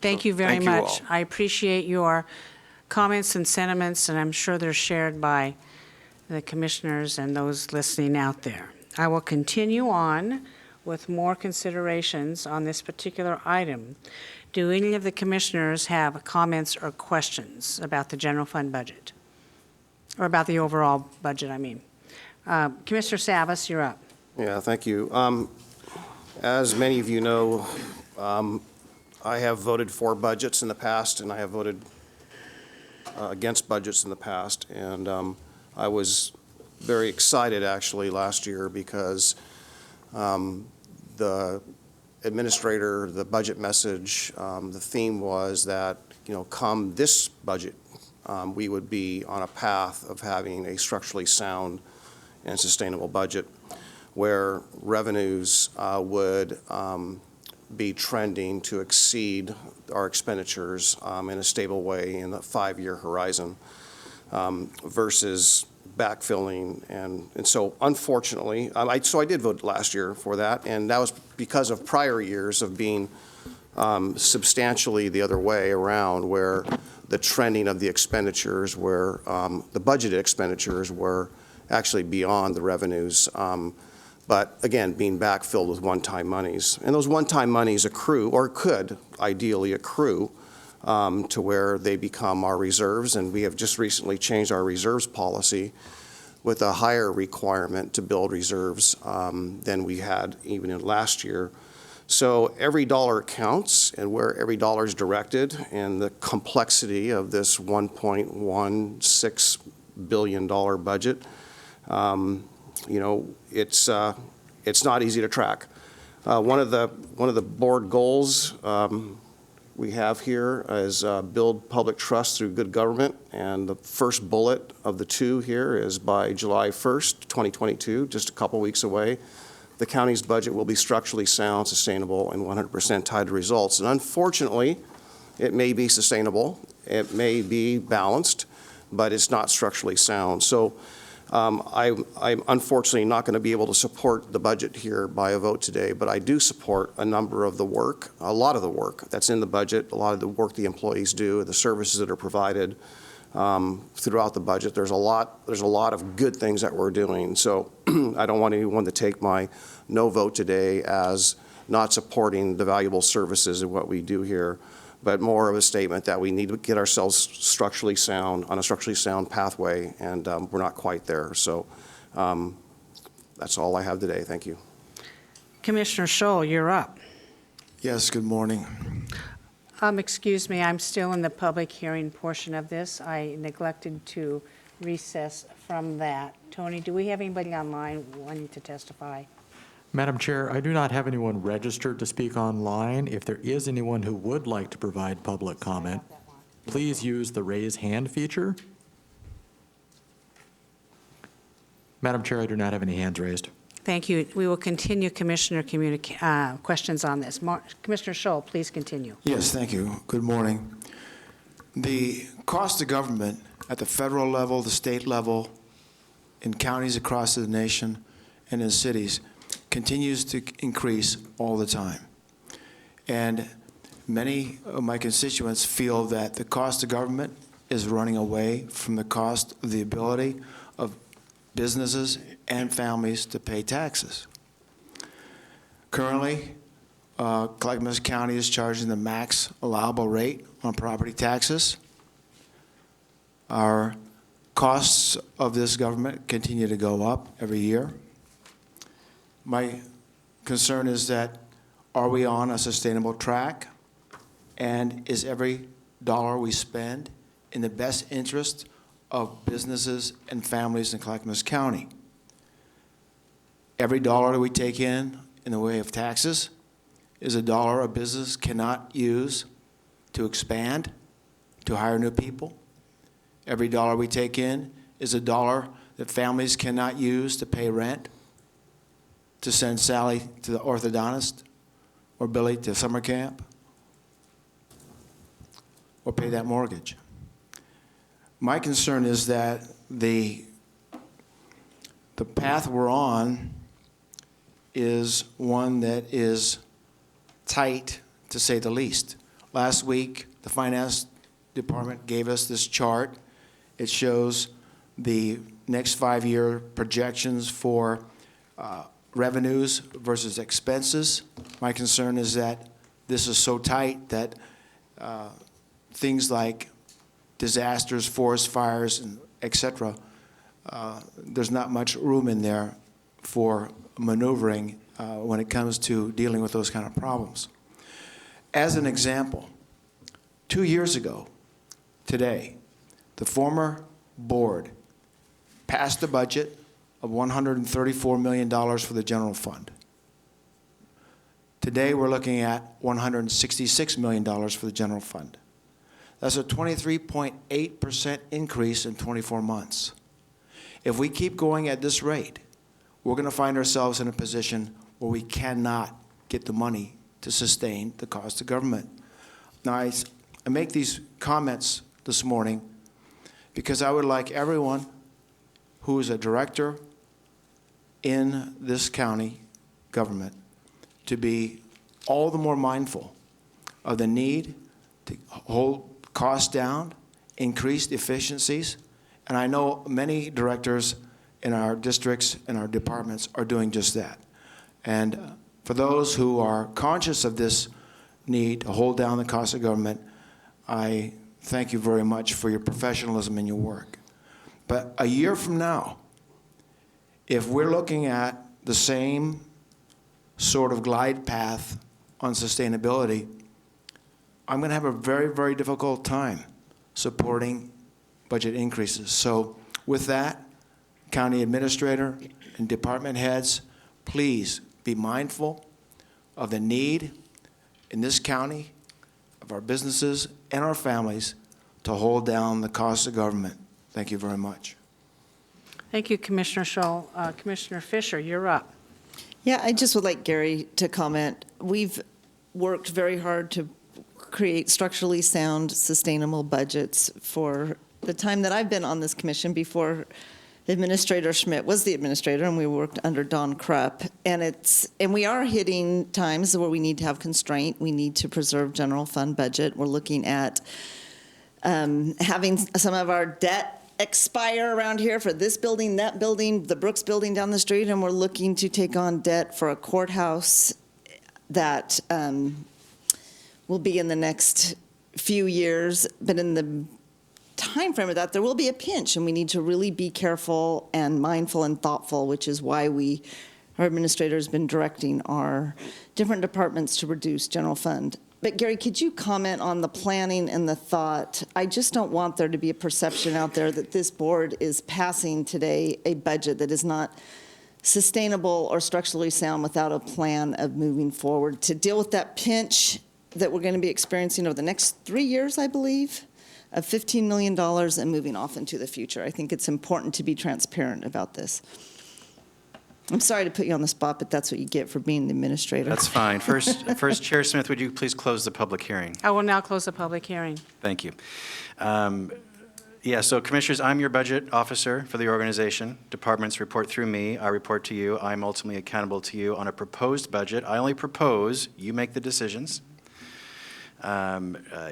Thank So, you very thank you much. all. I appreciate your comments and sentiments, and I'm sure they're shared by the commissioners and those listening out there. I will continue on with more considerations on this particular item. Do any of the commissioners have comments or questions about the general fund budget? Or about the overall budget, I mean. Commissioner Savas, you're up. Yeah, thank you. As many of you know, I have voted for budgets in the past, and I have voted against budgets in the past. And I was very excited, actually, last year because the administrator, the budget message, the theme was that, come this budget, we would be on a path of having a structurally sound and sustainable budget where revenues would be trending to exceed our expenditures in a stable way in the 5-year horizon versus backfilling. And so unfortunately, I did vote last year for that, and that was because of prior years of being substantially the other way around, where the trending of the expenditures were, the budgeted expenditures were actually beyond the revenues, but again, being backfilled with one-time monies. And those one-time monies accrue, or could ideally accrue, to where they become our reserves, and we have just recently changed our reserves policy with a higher requirement to build reserves than we had even in last year. So every dollar counts, and where every dollar is directed, and the complexity of this $1.16 billion budget, it's not easy to track. One of the board goals we have here is build public trust through good government, and the first bullet of the two here is by July 1st, 2022, just a couple weeks away. The county's budget will be structurally sound, sustainable, and 100% tied to results. And unfortunately, it may be sustainable, it may be balanced, but it's not structurally sound. So I'm unfortunately not going to be able to support the budget here by a vote today, but I do support a number of the work, a lot of the work that's in the budget, a lot of the work the employees do, the services that are provided throughout the budget. There's a lot of good things that we're doing. So I don't want anyone to take my no vote today as not supporting the valuable services of what we do here, but more of a statement that we need to get ourselves structurally sound, on a structurally sound pathway, and we're not quite there. So that's all I have today. Thank you. Commissioner Scholl, you're up. Yes, good morning. Excuse me, I'm still in the public hearing portion of this. I neglected to recess from that. Tony, do we have anybody online wanting to testify? Madam Chair, I do not have anyone registered to speak online. If there is anyone who would like to provide public comment, please use the raise hand feature. Madam Chair, I do not have any hands raised. Thank you. We will continue Commissioner questions on this. Commissioner Scholl, please continue. Yes, thank you. Good morning. The cost of government at the federal level, the state level, in counties across the nation, and in cities continues to increase all the time. And many of my constituents feel that the cost of government is running away from the cost of the ability of businesses and families to pay taxes. Currently, Clackamas County is charging the max allowable rate on property taxes. Our costs of this government continue to go up every year. My concern is that, are we on a sustainable track? And is every dollar we spend in the best interest of businesses and families in Clackamas County? Every dollar that we take in the way of taxes is a dollar a business cannot use to expand, to hire new people. Every dollar we take in is a dollar that families cannot use to pay rent, to send Sally to the orthodontist, or Billy to summer camp, or pay that mortgage. My concern is that the path we're on is one that is tight, to say the least. Last week, the Finance Department gave us this chart. It shows the next 5-year projections for revenues versus expenses. My concern is that this is so tight that things like disasters, forest fires, and et cetera, there's not much room in there for maneuvering when it comes to dealing with those kind of problems. As an example, 2 years ago today, the former board passed a budget of $134 million for the general fund. Today, we're looking at $166 million for the general fund. That's a 23.8% increase in 24 months. If we keep going at this rate, we're going to find ourselves in a position where we cannot get the money to sustain the cost of government. Now, I make these comments this morning because I would like everyone who is a director in this county government to be all the more mindful of the need to hold costs down, increase efficiencies, and I know many directors in our districts and our departments are doing just that. And for those who are conscious of this need to hold down the cost of government, I thank you very much for your professionalism in your work. But a year from now, if we're looking at the same sort of glide path on sustainability, I'm going to have a very, very difficult time supporting budget increases. So with that, county administrator and department heads, please be mindful of the need in this county of our businesses and our families to hold down the cost of government. Thank you very much. Thank you, Commissioner Scholl. Commissioner Fisher, you're up. Yeah, I just would like Gary to comment. We've worked very hard to create structurally sound, sustainable budgets for the time that I've been on this commission. Before Administrator Schmidt was the administrator, and we worked under Don Krupp. And we are hitting times where we need to have constraint. We need to preserve general fund budget. We're looking at having some of our debt expire around here for this building, that building, the Brooks building down the street, and we're looking to take on debt for a courthouse that will be in the next few years. But in the time frame of that, there will be a pinch, and we need to really be careful and mindful and thoughtful, which is why our administrator has been directing our different departments to reduce general fund. But Gary, could you comment on the planning and the thought? I just don't want there to be a perception out there that this board is passing today a budget that is not sustainable or structurally sound without a plan of moving forward to deal with that pinch that we're going to be experiencing over the next 3 years, I believe, of $15 million and moving off into the future. I think it's important to be transparent about this. I'm sorry to put you on the spot, but that's what you get for being the administrator. That's fine. First, Chair Smith, would you please close the public hearing? I will now close the public hearing. Thank you. Yeah, so Commissioners, I'm your budget officer for the organization. Departments report through me. I report to you. I'm ultimately accountable to you on a proposed budget. I only propose. You make the decisions.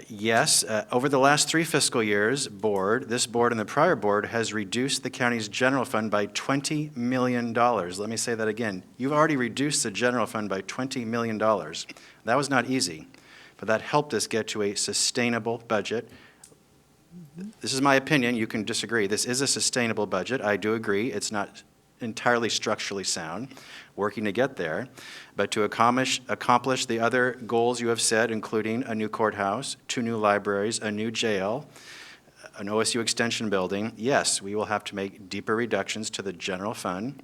Yes, over the last 3 fiscal years, this board and the prior board has reduced the county's general fund by $20 million. Let me say that again. You've already reduced the general fund by $20 million. That was not easy, but that helped us get to a sustainable budget. This is my opinion. You can disagree. This is a sustainable budget. I do agree. It's not entirely structurally sound, working to get there. But to accomplish the other goals you have set, including a new courthouse, 2 new libraries, a new jail, an OSU extension building, yes, we will have to make deeper reductions to the general fund.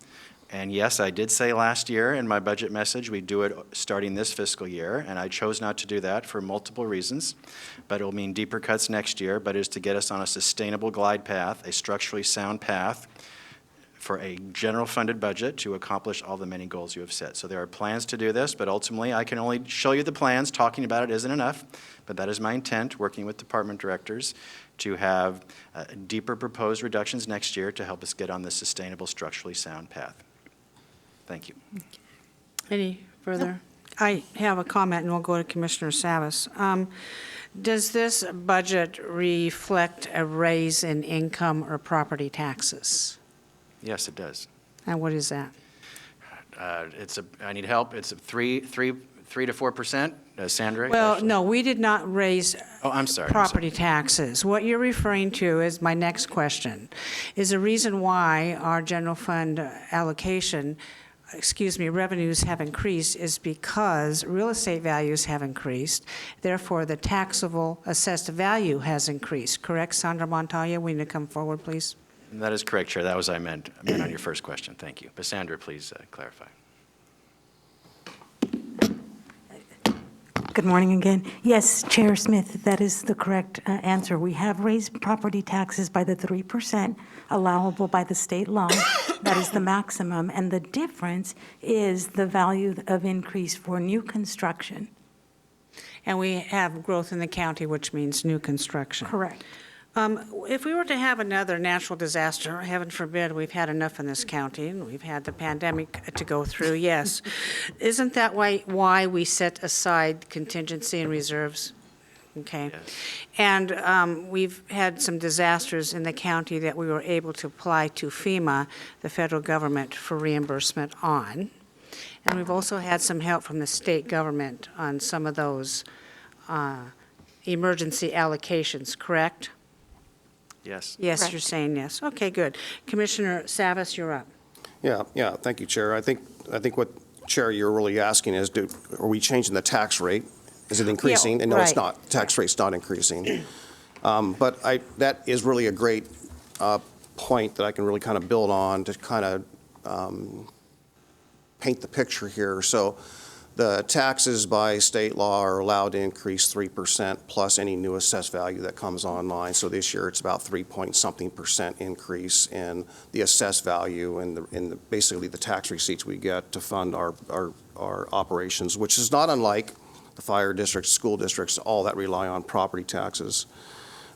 And yes, I did say last year in my budget message, we'd do it starting this fiscal year, and I chose not to do that for multiple reasons. But it will mean deeper cuts next year, but it is to get us on a sustainable glide path, a structurally sound path, for a general funded budget to accomplish all the many goals you have set. So there are plans to do this, but ultimately I can only show you the plans. Talking about it isn't enough, but that is my intent, working with department directors to have deeper proposed reductions next year to help us get on this sustainable, structurally sound path. Thank you. Any further? I have a comment, and we'll go to Commissioner Savas. Does this budget reflect a raise in income or property taxes? Yes, it does. And what is that? I need help. It's a 3 to 4%. Sandra? Well, actually? no, we did not raise Oh, I'm sorry. property taxes. What you're referring to is my next question, is the reason why our general fund revenues have increased is because real estate values have increased. Therefore, the taxable assessed value has increased. Correct, Sandra Montoya? We need to come forward, please. That is correct, Chair. That was I meant on your first question. Thank you. But Sandra, please clarify. Good morning again. Yes, Chair Smith, that is the correct answer. We have raised property taxes by the 3% allowable by the state law. That is the maximum. And the difference is the value of increase for new construction. And we have growth in the county, which means new construction. Correct. If we were to have another natural disaster, heaven forbid, we've had enough in this county, and we've had the pandemic to go through, yes. Isn't that why we set aside contingency and reserves? Okay. Yes. And we've had some disasters in the county that we were able to apply to FEMA, the federal government, for reimbursement on. And we've also had some help from the state government on some of those emergency allocations, correct? Yes. Yes, Correct. you're saying yes. Okay, good. Commissioner Savas, you're up. Yeah, thank you, Chair. I think what, Chair, you're really asking is, are we changing the tax rate? Is it increasing? And no, it's right. not. Tax rate's not increasing. But that is really a great point that I can really kind of build on to kind of paint the picture here. So the taxes by state law are allowed to increase 3% plus any new assessed value that comes online. So this year it's about 3-point-something% increase in the assessed value and basically the tax receipts we get to fund our operations, which is not unlike the fire districts, school districts, all that rely on property taxes.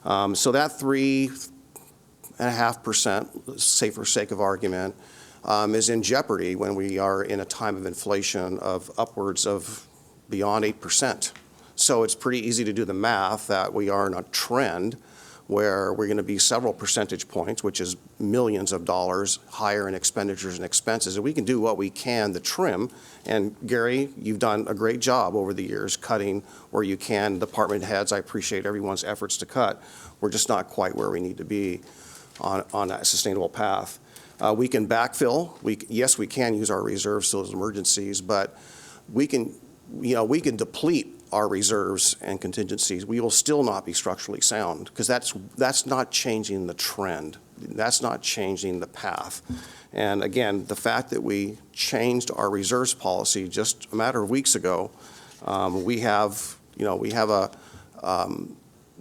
So that 3.5%, say for sake of argument, is in jeopardy when we are in a time of inflation of upwards of beyond 8%. So it's pretty easy to do the math that we are in a trend where we're going to be several percentage points, which is millions of dollars higher in expenditures and expenses. And we can do what we can to trim. And Gary, you've done a great job over the years cutting where you can. Department heads, I appreciate everyone's efforts to cut. We're just not quite where we need to be on that sustainable path. We can backfill. Yes, we can use our reserves to those emergencies, but we can deplete our reserves and contingencies. We will still not be structurally sound because that's not changing the trend. That's not changing the path. And again, the fact that we changed our reserves policy just a matter of weeks ago, we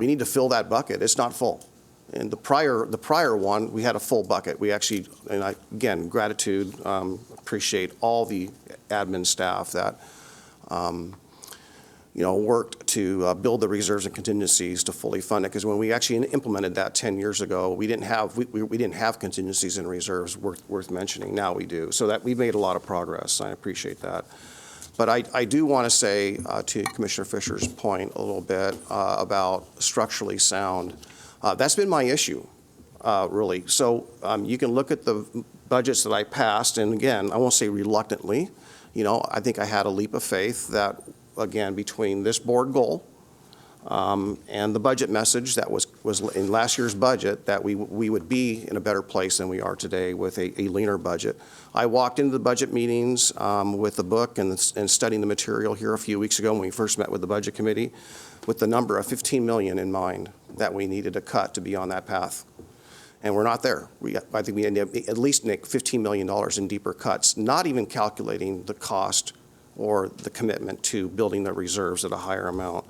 need to fill that bucket. It's not full. And the prior one, we had a full bucket. We actually, again, gratitude, appreciate all the admin staff that worked to build the reserves and contingencies to fully fund it. Because when we actually implemented that 10 years ago, we didn't have contingencies and reserves worth mentioning. Now we do. So that we've made a lot of progress. I appreciate that. But I do want to say to Commissioner Fisher's point a little bit about structurally sound. That's been my issue, really. So you can look at the budgets that I passed, and again, I won't say reluctantly. I think I had a leap of faith that, again, between this board goal and the budget message that was in last year's budget, that we would be in a better place than we are today with a leaner budget. I walked into the budget meetings with the book and studying the material here a few weeks ago when we first met with the budget committee with the number of $15 million in mind that we needed to cut to be on that path. And we're not there. I think we need to at least make $15 million in deeper cuts, not even calculating the cost or the commitment to building the reserves at a higher amount.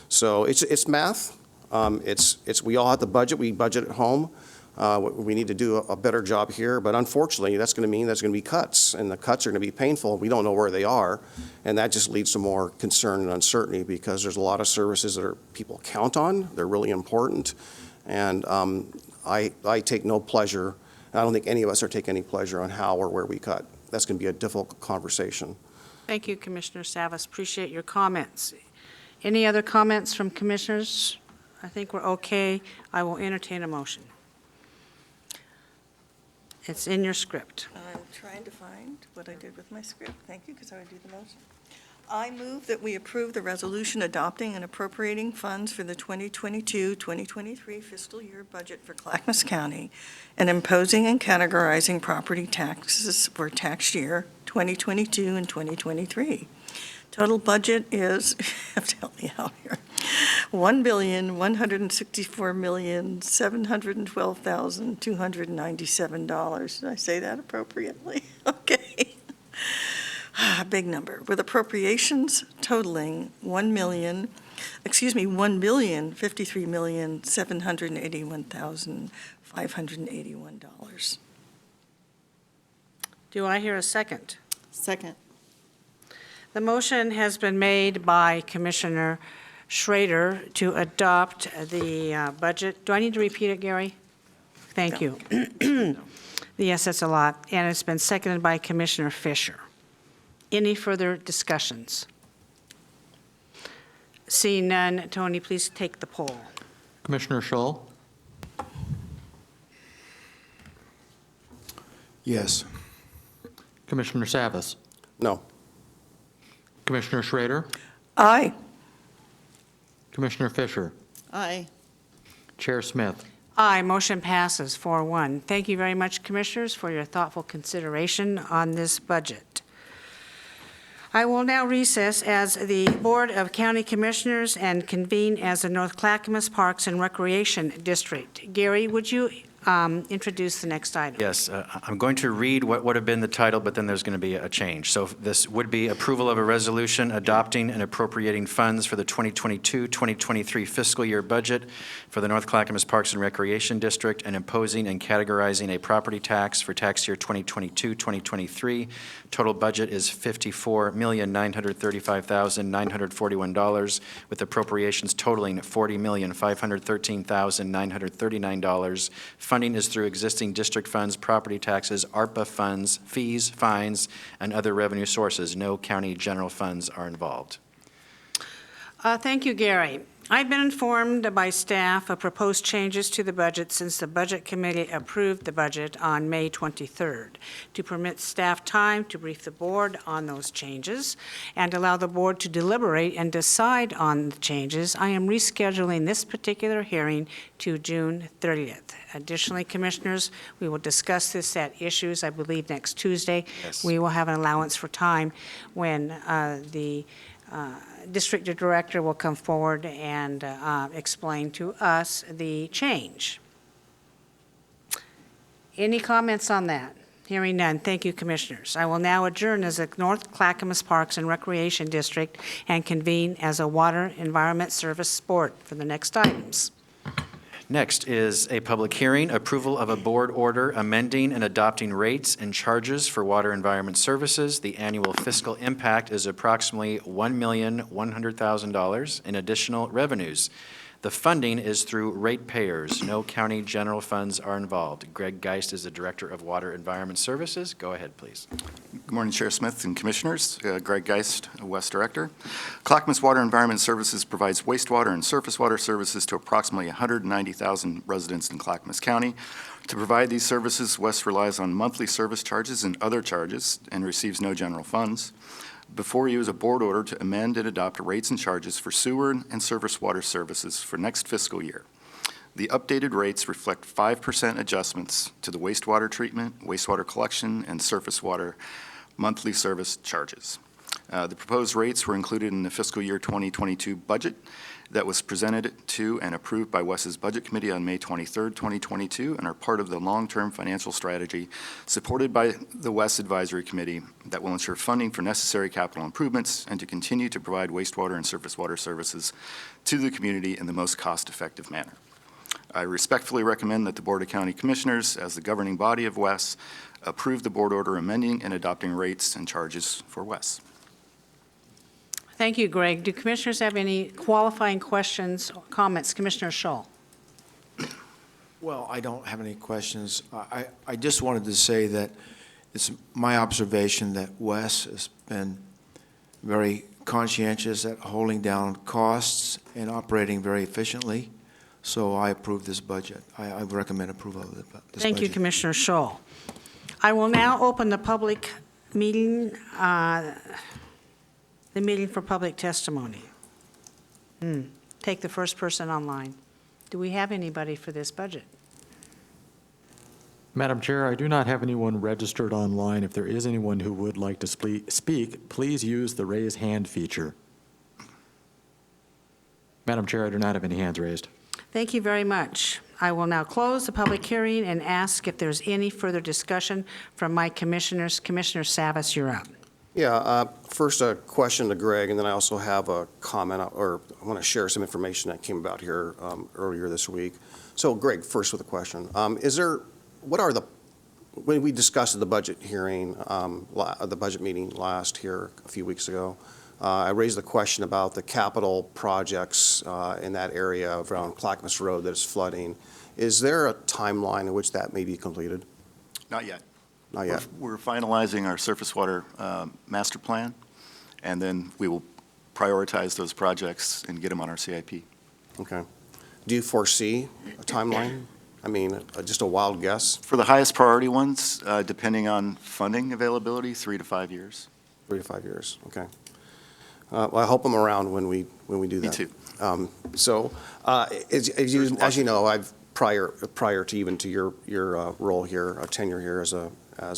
So it's math. We all have to budget. We budget at home. We need to do a better job here. But unfortunately, that's going to mean there's going to be cuts, and the cuts are going to be painful. We don't know where they are, and that just leads to more concern and uncertainty because there's a lot of services that people count on. They're really important, and I take no pleasure. I don't think any of us are taking any pleasure on how or where we cut. That's going to be a difficult conversation. Thank you, Commissioner Savas. Appreciate your comments. Any other comments from commissioners? I think we're okay. I will entertain a motion. It's in your script. I'm trying to find what I did with my script. Thank you, because I would do the motion. I move that we approve the resolution adopting and appropriating funds for the 2022-2023 fiscal year budget for Clackamas County and imposing and categorizing property taxes for tax year 2022 and 2023. Total budget is, help me out here, $1,164,712,297. Did I say that appropriately? Okay. Big number. With appropriations totaling $1,053,781,581. Do I hear a second? Second. The motion has been made by Commissioner Schrader to adopt the budget. Do I need to repeat it, Gary? Thank you. Yes, that's a lot. And it's been seconded by Commissioner Fisher. Any further discussions? Seeing none, Tony, please take the poll. Commissioner Schull, Yes. Commissioner Savas, No. Commissioner Schrader, Aye. Commissioner Fisher, Aye. Chair Smith. Aye, motion passes 4-1. Thank you very much, Commissioners, for your thoughtful consideration on this budget. I will now recess as the Board of County Commissioners and convene as the North Clackamas Parks and Recreation District. Gary, would you introduce the next item? Yes, I'm going to read what would have been the title, but then there's going to be a change. So this would be approval of a resolution adopting and appropriating funds for the 2022-2023 fiscal year budget for the North Clackamas Parks and Recreation District and imposing and categorizing a property tax for tax year 2022-2023. Total budget is $54,935,941 with appropriations totaling $40,513,939. Funding is through existing district funds, property taxes, ARPA funds, fees, fines, and other revenue sources. No county general funds are involved. Thank you, Gary. I've been informed by staff of proposed changes to the budget since the Budget Committee approved the budget on May 23rd. To permit staff time to brief the board on those changes and allow the board to deliberate and decide on the changes, I am rescheduling this particular hearing to June 30th. Additionally, Commissioners, we will discuss this at issues, I believe, next Tuesday. Yes. We will have an allowance for time when the District Director will come forward and explain to us the change. Any comments on that? Hearing none. Thank you, Commissioners. I will now adjourn as a North Clackamas Parks and Recreation District and convene as a Water Environment Service Board for the next items. Next is a public hearing, approval of a board order amending and adopting rates and charges for water environment services. The annual fiscal impact is approximately $1,100,000 in additional revenues. The funding is through ratepayers. No county general funds are involved. Greg Geist is the Director of Water Environment Services. Go ahead, please. Good morning, Chair Smith and Commissioners. Greg Geist, West Director. Clackamas Water Environment Services provides wastewater and surface water services to approximately 190,000 residents in Clackamas County. To provide these services, West relies on monthly service charges and other charges and receives no general funds. Before you is a board order to amend and adopt rates and charges for sewer and surface water services for next fiscal year. The updated rates reflect 5% adjustments to the wastewater treatment, wastewater collection, and surface water monthly service charges. The proposed rates were included in the fiscal year 2022 budget that was presented to and approved by West's Budget Committee on May 23rd, 2022, and are part of the long-term financial strategy supported by the West Advisory Committee that will ensure funding for necessary capital improvements and to continue to provide wastewater and surface water services to the community in the most cost-effective manner. I respectfully recommend that the Board of County Commissioners, as the governing body of WES, approve the board order amending and adopting rates and charges for WES. Thank you, Greg. Do Commissioners have any qualifying questions or comments? Commissioner Shull. Well, I don't have any questions. I just wanted to say that it's my observation that Wes has been very conscientious at holding down costs and operating very efficiently. So I approve this budget. I recommend approval of this budget. Thank you, Commissioner Shull. I will now open the public meeting, the meeting for public testimony. Take the first person online. Do we have anybody for this budget? Madam Chair, I do not have anyone registered online. If there is anyone who would like to speak, please use the raise hand feature. Madam Chair, I do not have any hands raised. Thank you very much. I will now close the public hearing and ask if there's any further discussion from my commissioners. Commissioner Savas, you're up. Yeah, first a question to Greg, and then I also have a comment, or I want to share some information that came about here earlier this week. So Greg, first with a question. When we discussed the budget hearing, the budget meeting last here a few weeks ago, I raised the question about the capital projects in that area around Clackamas Road that is flooding. Is there a timeline in which that may be completed? Not yet. Not yet. We're finalizing our surface water master plan, and then we will prioritize those projects and get them on our CIP. Okay. Do you foresee a timeline? I mean, just a wild guess? For the highest priority ones, depending on funding availability, 3 to 5 years. 3 to 5 years, okay. Well, I hope I'm around when we do that. Me too. As you know, I've prior to even to your role here, tenure here as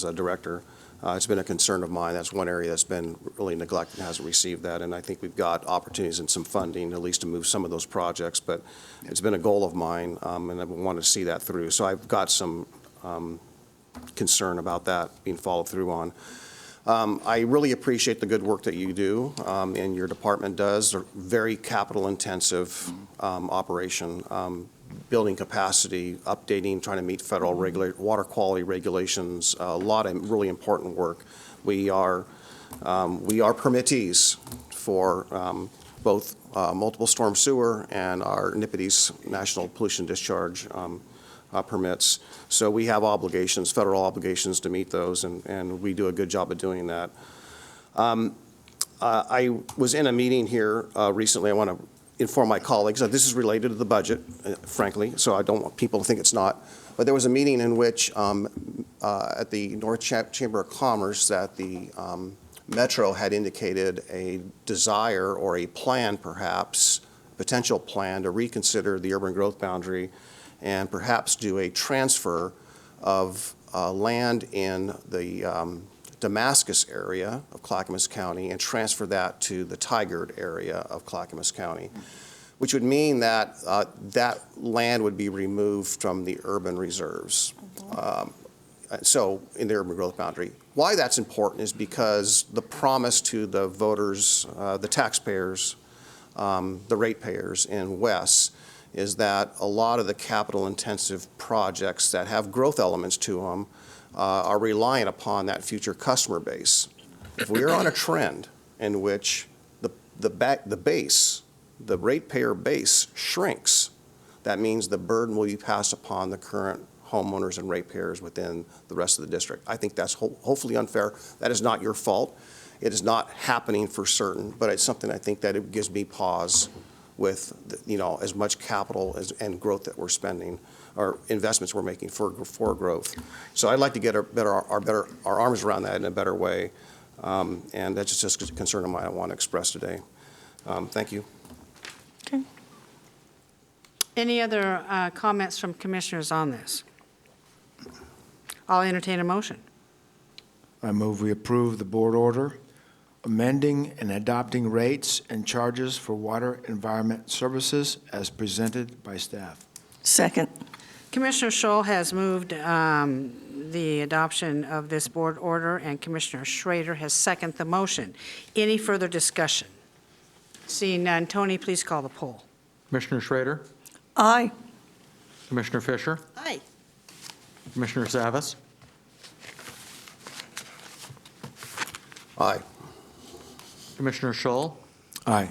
a director, it's been a concern of mine. That's one area that's been really neglected and hasn't received that, and I think we've got opportunities and some funding at least to move some of those projects, but it's been a goal of mine, and I want to see that through. So I've got some concern about that being followed through on. I really appreciate the good work that you do and your department does. They're very capital-intensive operation, building capacity, updating, trying to meet federal water quality regulations, a lot of really important work. We are permittees for both multiple storm sewer and our NIPIDs, National Pollution Discharge permits. So we have obligations, federal obligations to meet those, and we do a good job of doing that. I was in a meeting here recently. I want to inform my colleagues that this is related to the budget, frankly, so I don't want people to think it's not. But there was a meeting in which, at the North Chamber of Commerce, that the Metro had indicated a desire or a plan, perhaps, potential plan to reconsider the urban growth boundary and perhaps do a transfer of land in the Damascus area of Clackamas County and transfer that to the Tigard area of Clackamas County, which would mean that that land would be removed from the urban reserves. So in the urban growth boundary. Why that's important is because the promise to the voters, the taxpayers, the ratepayers in Wes is that a lot of the capital-intensive projects that have growth elements to them are reliant upon that future customer base. If we are on a trend in which the base, the ratepayer base shrinks, that means the burden will be passed upon the current homeowners and ratepayers within the rest of the district. I think that's hopefully unfair. That is not your fault. It is not happening for certain, but it's something I think that it gives me pause with, as much capital and growth that we're spending, or investments we're making for growth. So I'd like to get our arms around that in a better way, and that's just a concern of mine I want to express today. Thank you. Okay. Any other comments from commissioners on this? I'll entertain a motion. I move we approve the board order amending and adopting rates and charges for water environment services as presented by staff. Second. Commissioner Scholl has moved the adoption of this board order, and Commissioner Schrader has seconded the motion. Any further discussion? Seeing none, Tony, please call the poll. Commissioner Schrader? Aye. Commissioner Fisher? Aye. Commissioner Savas? Aye. Commissioner Scholl? Aye.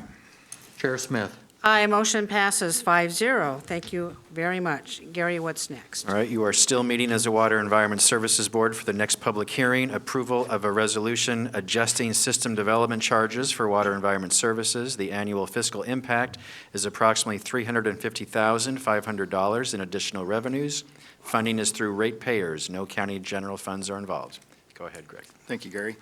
Chair Smith? Aye, motion passes 5-0. Thank you very much. Gary, what's next? All right, you are still meeting as a Water Environment Services Board for the next public hearing, approval of a resolution adjusting system development charges for water environment services. The annual fiscal impact is approximately $350,500 in additional revenues. Funding is through ratepayers. No county general funds are involved. Go ahead, Greg. Thank you, Gary.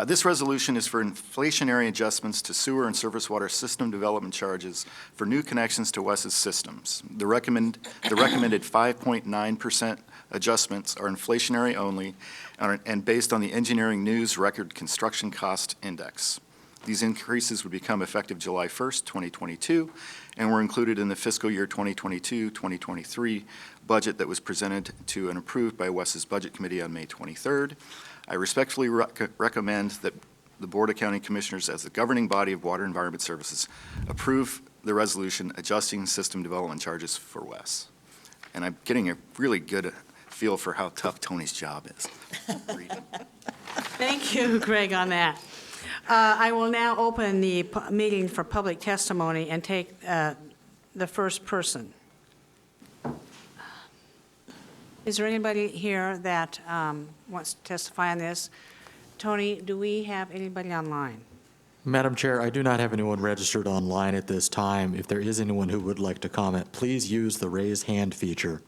This resolution is for inflationary adjustments to sewer and surface water system development charges for new connections to WES's systems. The recommended 5.9% adjustments are inflationary only and based on the Engineering News Record Construction Cost Index. These increases would become effective July 1st, 2022, and were included in the fiscal year 2022-2023 budget that was presented to and approved by WES's Budget Committee on May 23rd. I respectfully recommend that the Board of County Commissioners, as the governing body of Water Environment Services, approve the resolution adjusting system development charges for WES. And I'm getting a really good feel for how tough Tony's job is. Thank you, Greg, on that. I will now open the meeting for public testimony and take the first person. Is there anybody here that wants to testify on this? Tony, do we have anybody online? Madam Chair, I do not have anyone registered online at this time. If there is anyone who would like to comment, please use the raise hand feature.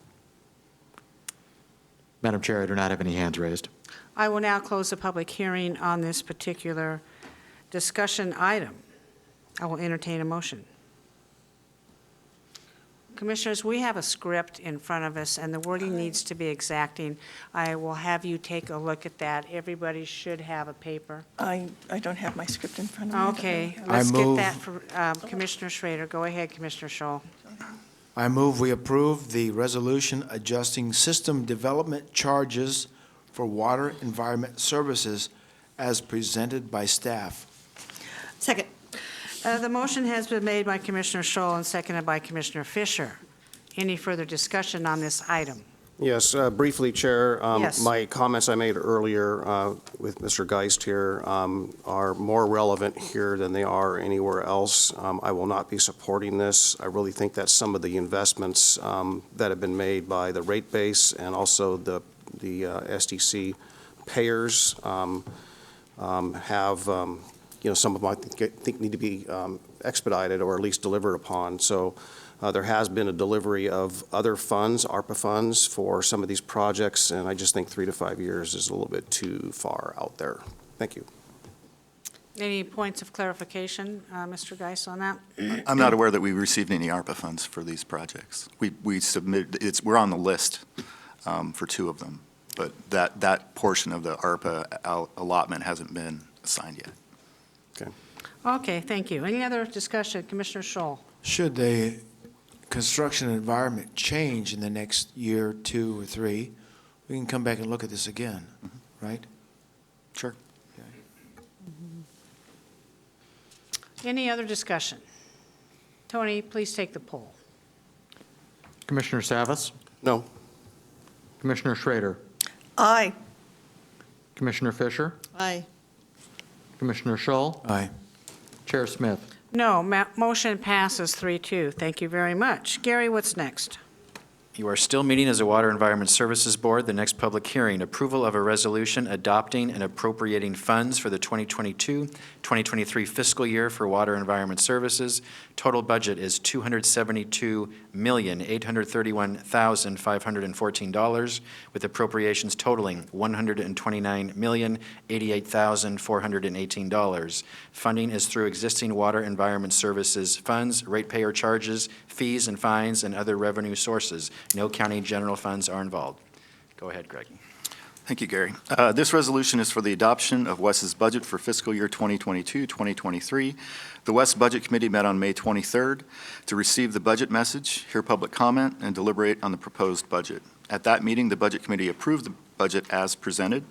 Madam Chair, I do not have any hands raised. I will now close the public hearing on this particular discussion item. I will entertain a motion. Commissioners, we have a script in front of us, and the wording needs to be exacting. I will have you take a look at that. Everybody should have a paper. I don't have my script in front of me. Okay, let's get that for Commissioner Schrader. Go ahead, Commissioner Scholl. I move we approve the resolution adjusting system development charges for water environment services as presented by staff. Second. The motion has been made by Commissioner Scholl and seconded by Commissioner Fisher. Any further discussion on this item? Yes, briefly, Chair. Yes. My comments I made earlier with Mr. Geist here are more relevant here than they are anywhere else. I will not be supporting this. I really think that some of the investments that have been made by the rate base and also the SDC payers have some of them I think need to be expedited or at least delivered upon. So there has been a delivery of other funds, ARPA funds, for some of these projects, and I just think 3 to 5 years is a little bit too far out there. Thank you. Any points of clarification, Mr. Geis, on that? I'm not aware that we received any ARPA funds for these projects. We submitted, we're on the list for 2 of them, but that portion of the ARPA allotment hasn't been assigned yet. Okay. Okay, thank you. Any other discussion? Commissioner Scholl? Should the construction environment change in the next year, 2 or 3, we can come back and look at this again, right? Sure. Any other discussion? Tony, please take the poll. Commissioner Savas, No. Commissioner Schrader, Aye. Commissioner Fisher, Aye. Commissioner Schull, Aye. Chair Smith. No, motion passes 3-2. Thank you very much. Gary, what's next? You are still meeting as a Water Environment Services Board. The next public hearing, approval of a resolution adopting and appropriating funds for the 2022-2023 fiscal year for Water Environment Services. Total budget is $272,831,514, with appropriations totaling $129,088,418. Funding is through existing Water Environment Services funds, ratepayer charges, fees and fines, and other revenue sources. No county general funds are involved. Go ahead, Greg. Thank you, Gary. This resolution is for the adoption of WES's budget for fiscal year 2022-2023. The WES Budget Committee met on May 23rd to receive the budget message, hear public comment, and deliberate on the proposed budget. At that meeting, the Budget Committee approved the budget as presented.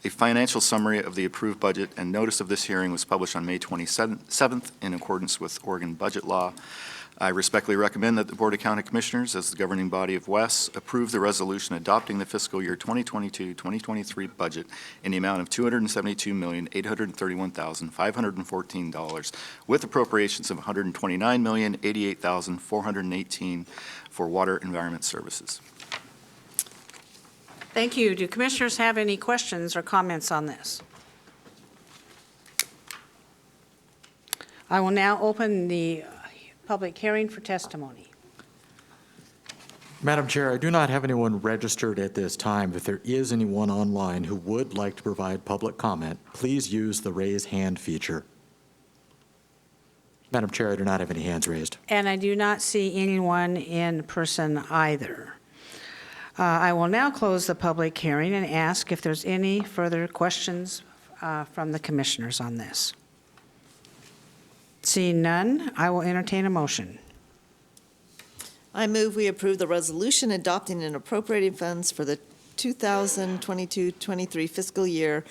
A financial summary of the approved budget and notice of this hearing was published on May 27th in accordance with Oregon budget law. I respectfully recommend that the Board of County Commissioners, as the governing body of WES, approve the resolution adopting the fiscal year 2022-2023 budget in the amount of $272,831,514, with appropriations of $129,088,418 for Water Environment Services. Thank you. Do commissioners have any questions or comments on this? I will now open the public hearing for testimony. Madam Chair, I do not have anyone registered at this time. If there is anyone online who would like to provide public comment, please use the raise hand feature. Madam Chair, I do not have any hands raised. And I do not see anyone in person either. I will now close the public hearing and ask if there's any further questions from the commissioners on this. Seeing none, I will entertain a motion. I move we approve the resolution adopting and appropriating funds for the 2022-23 fiscal year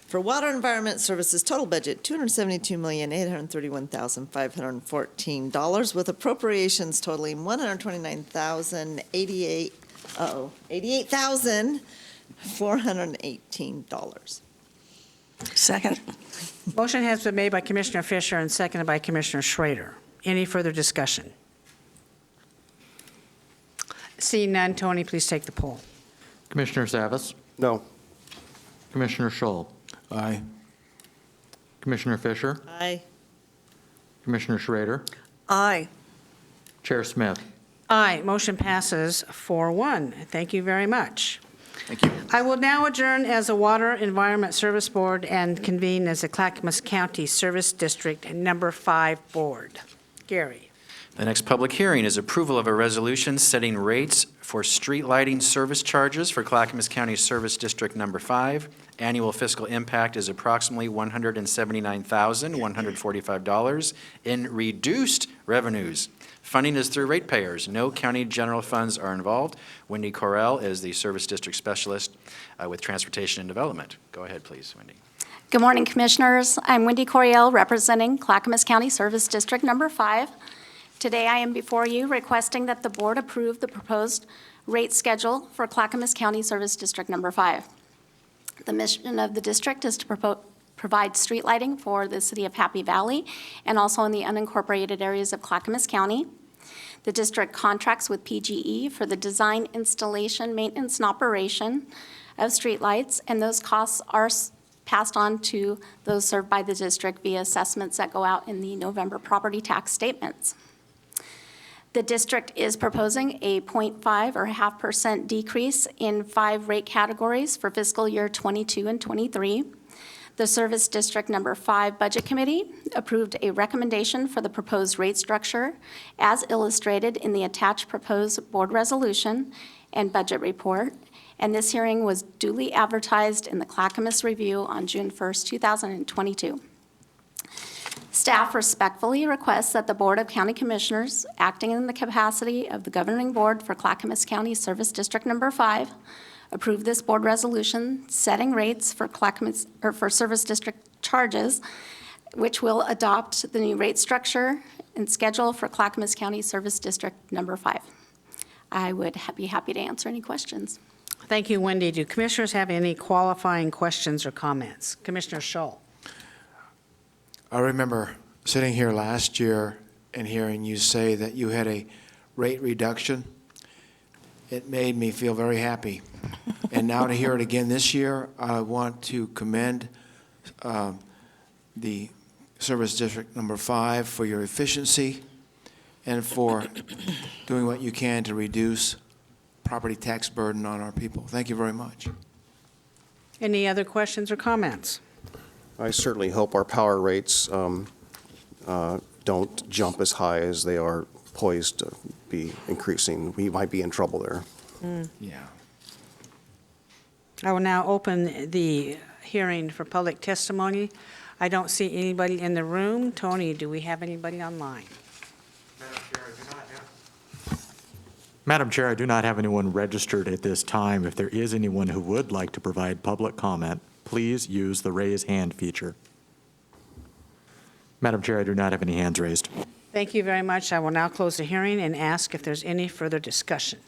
for Water Environment Services total budget $272,831,514, with appropriations totaling $129,418. Second. Motion has been made by Commissioner Fisher and seconded by Commissioner Schrader. Any further discussion? Seeing none, Tony, please take the poll. Commissioner Savas, No. Commissioner Schull, Aye. Commissioner Fisher, Aye. Commissioner Schrader, Aye. Chair Smith. Aye, motion passes 4-1. Thank you very much. Thank you. I will now adjourn as a Water Environment Service Board and convene as a Clackamas County Service District Number 5 Board. Gary. The next public hearing is approval of a resolution setting rates for street lighting service charges for Clackamas County Service District Number 5. Annual fiscal impact is approximately $179,145 in reduced revenues. Funding is through ratepayers. No county general funds are involved. Wendy Correll is the Service District Specialist with Transportation and Development. Go ahead, please, Wendy. Good morning, Commissioners. I'm Wendy Coriel, representing Clackamas County Service District Number 5. Today, I am before you requesting that the board approve the proposed rate schedule for Clackamas County Service District Number 5. The mission of the district is to provide street lighting for the city of Happy Valley and also in the unincorporated areas of Clackamas County. The district contracts with PGE for the design, installation, maintenance, and operation of streetlights, and those costs are passed on to those served by the district via assessments that go out in the November property tax statements. The district is proposing a 0.5 or 0.5% decrease in 5 rate categories for fiscal year 22 and 23. The Service District Number 5 Budget Committee approved a recommendation for the proposed rate structure as illustrated in the attached proposed board resolution and budget report, and this hearing was duly advertised in the Clackamas Review on June 1st, 2022. Staff respectfully requests that the Board of County Commissioners, acting in the capacity of the governing board for Clackamas County Service District Number 5, approve this board resolution setting rates for Clackamas, or for service district charges, which will adopt the new rate structure and schedule for Clackamas County Service District Number 5. I would be happy to answer any questions. Thank you, Wendy. Do commissioners have any qualifying questions or comments? Commissioner Scholl. I remember sitting here last year and hearing you say that you had a rate reduction. It made me feel very happy. And now to hear it again this year, I want to commend the Service District Number 5 for your efficiency and for doing what you can to reduce property tax burden on our people. Thank you very much. Any other questions or comments? I certainly hope our power rates don't jump as high as they are poised to be increasing. We might be in trouble there. Yeah. I will now open the hearing for public testimony. I don't see anybody in the room. Tony, do we have anybody online? Madam Chair, I do not have anyone registered at this time. If there is anyone who would like to provide public comment, please use the raise hand feature. Madam Chair, I do not have any hands raised. Thank you very much. I will now close the hearing and ask if there's any further discussion.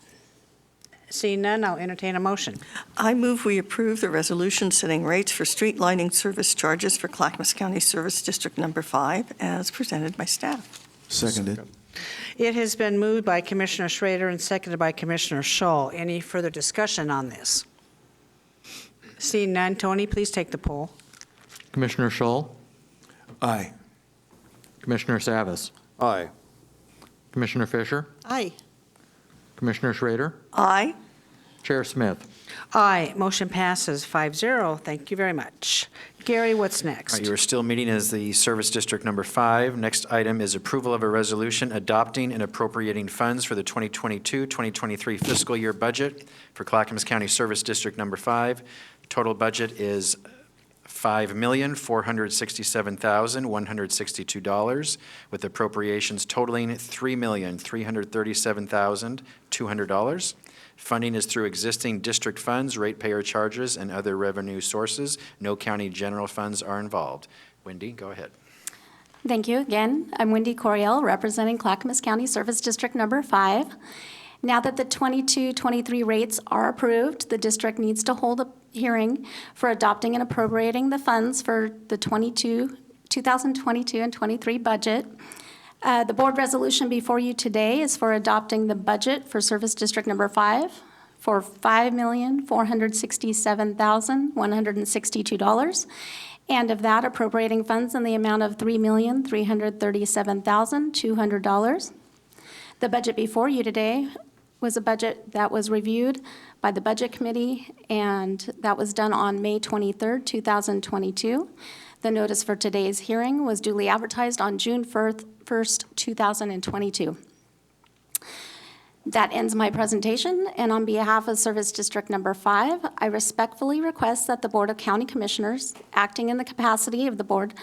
Seeing none, I'll entertain a motion. I move we approve the resolution setting rates for street lighting service charges for Clackamas County Service District Number 5 as presented by staff. Seconded. It has been moved by Commissioner Schrader and seconded by Commissioner Scholl. Any further discussion on this? Seeing none, Tony, please take the poll. Commissioner Scholl, Aye. Commissioner Savas, Aye. Commissioner Fisher, Aye. Commissioner Schrader, Aye. Chair Smith. Aye, motion passes 5-0. Thank you very much. Gary, what's next? All right, you are still meeting as the Service District Number 5. Next item is approval of a resolution adopting and appropriating funds for the 2022-2023 fiscal year budget for Clackamas County Service District Number 5. Total budget is $5,467,162, with appropriations totaling $3,337,200. Funding is through existing district funds, ratepayer charges, and other revenue sources. No county general funds are involved. Wendy, go ahead. Thank you again. I'm Wendy Coriel, representing Clackamas County Service District Number 5. Now that the 22-23 rates are approved, the district needs to hold a hearing for adopting and appropriating the funds for the 2022 and 23 budget. The board resolution before you today is for adopting the budget for Service District Number 5 for $5,467,162, and of that appropriating funds in the amount of $3,337,200. The budget before you today was a budget that was reviewed by the Budget Committee, and that was done on May 23rd, 2022. The notice for today's hearing was duly advertised on June 1st, 2022. That ends my presentation, and on behalf of Service District Number 5, I respectfully request that the Board of County Commissioners, acting in the capacity of the board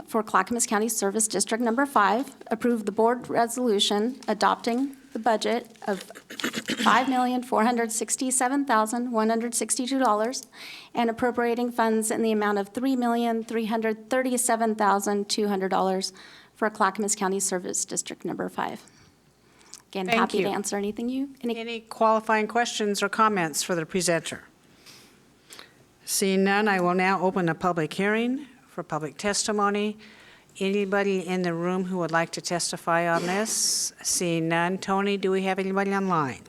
for Clackamas County Service District Number 5, approve the board resolution adopting the budget of $5,467,162 and appropriating funds in the amount of $3,337,200 for Clackamas County Service District Number 5. Again, Thank happy you. to answer anything Any qualifying questions or comments for the presenter? Seeing none, I will now open a public hearing for public testimony. Anybody in the room who would like to testify on this? Seeing none. Tony, do we have anybody online?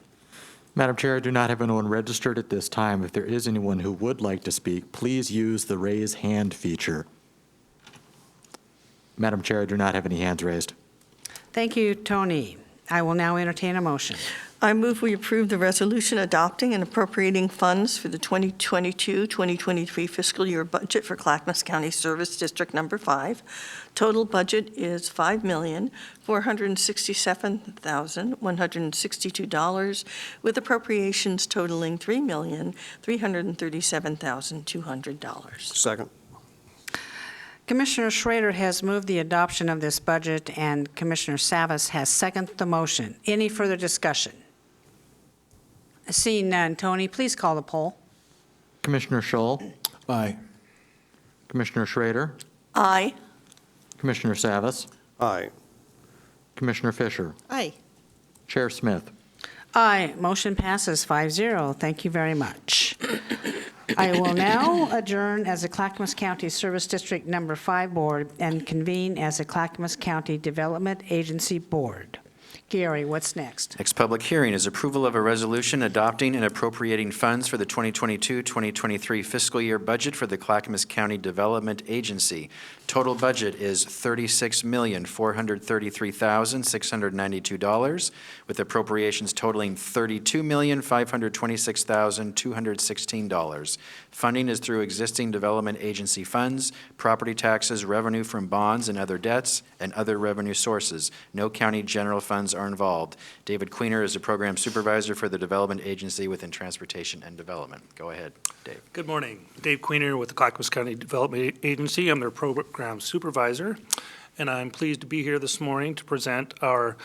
Madam Chair, I do not have anyone registered at this time. If there is anyone who would like to speak, please use the raise hand feature. Madam Chair, I do not have any hands raised. Thank you, Tony. I will now entertain a motion. I move we approve the resolution adopting and appropriating funds for the 2022-2023 fiscal year budget for Clackamas County Service District Number 5. Total budget is $5,467,162, with appropriations totaling $3,337,200. Second. Commissioner Schrader has moved the adoption of this budget, and Commissioner Savas has seconded the motion. Any further discussion? Seeing none, Tony, please call the poll. Commissioner Schull, Aye. Commissioner Schrader, Aye. Commissioner Savas, Aye. Commissioner Fisher, Aye. Chair Smith. Aye, motion passes 5-0. Thank you very much. I will now adjourn as the Clackamas County Service District Number 5 Board and convene as the Clackamas County Development Agency Board. Gary, what's next? Next public hearing is approval of a resolution adopting and appropriating funds for the 2022-2023 fiscal year budget for the Clackamas County Development Agency. Total budget is $36,433,692, with appropriations totaling $32,526,216. Funding is through existing development agency funds, property taxes, revenue from bonds and other debts, and other revenue sources. No county general funds are involved. David Queener is the program supervisor for the development agency within transportation and development. Go ahead, Dave. Good morning. Dave Queener with the Clackamas County Development Agency. I'm their program supervisor, and I'm pleased to be here this morning to present our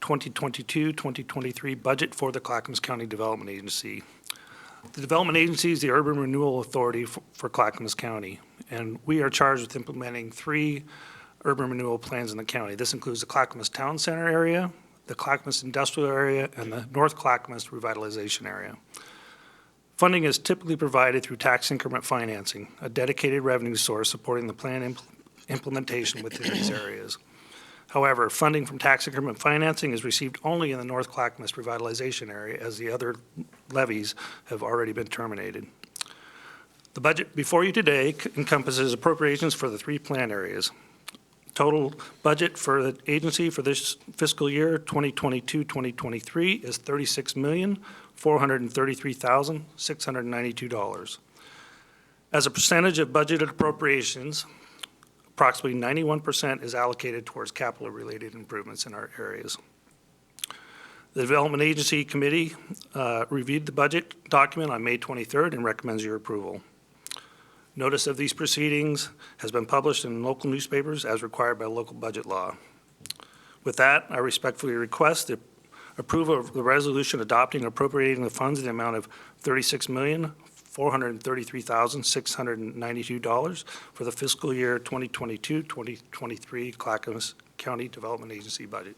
2022-2023 budget for the Clackamas County Development Agency. The Development Agency is the urban renewal authority for Clackamas County, and we are charged with implementing 3 urban renewal plans in the county. This includes the Clackamas Town Center area, the Clackamas Industrial Area, and the North Clackamas Revitalization Area. Funding is typically provided through tax increment financing, a dedicated revenue source supporting the plan implementation within these areas. However, funding from tax increment financing is received only in the North Clackamas Revitalization Area, as the other levies have already been terminated. The budget before you today encompasses appropriations for the 3 plan areas. Total budget for the agency for this fiscal year, 2022-2023, is $36,433,692. As a percentage of budgeted appropriations, approximately 91% is allocated towards capital-related improvements in our areas. The Development Agency Committee reviewed the budget document on May 23rd and recommends your approval. Notice of these proceedings has been published in local newspapers as required by local budget law. With that, I respectfully request the approval of the resolution adopting and appropriating the funds in the amount of $36,433,692 for the fiscal year 2022-2023 Clackamas County Development Agency budget.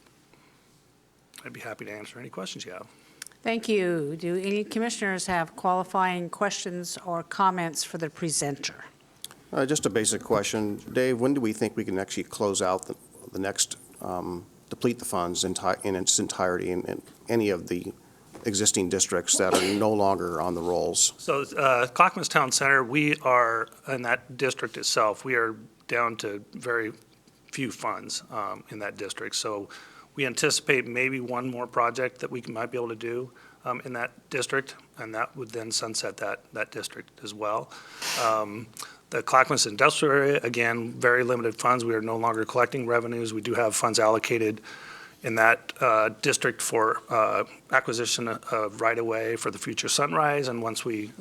I'd be happy to answer any questions you have. Thank you. Do any commissioners have qualifying questions or comments for the presenter? Just a basic question. Dave, when do we think we can actually close out the next, deplete the funds in its entirety in any of the existing districts that are no longer on the rolls? So Clackamas Town Center, we are, in that district itself, we are down to very few funds in that district. So we anticipate maybe one more project that we might be able to do in that district, and that would then sunset that district as well. The Clackamas Industrial Area, again, very limited funds. We are no longer collecting revenues. We do have funds allocated in that district for acquisition of right-of-way for the future Sunrise, and once we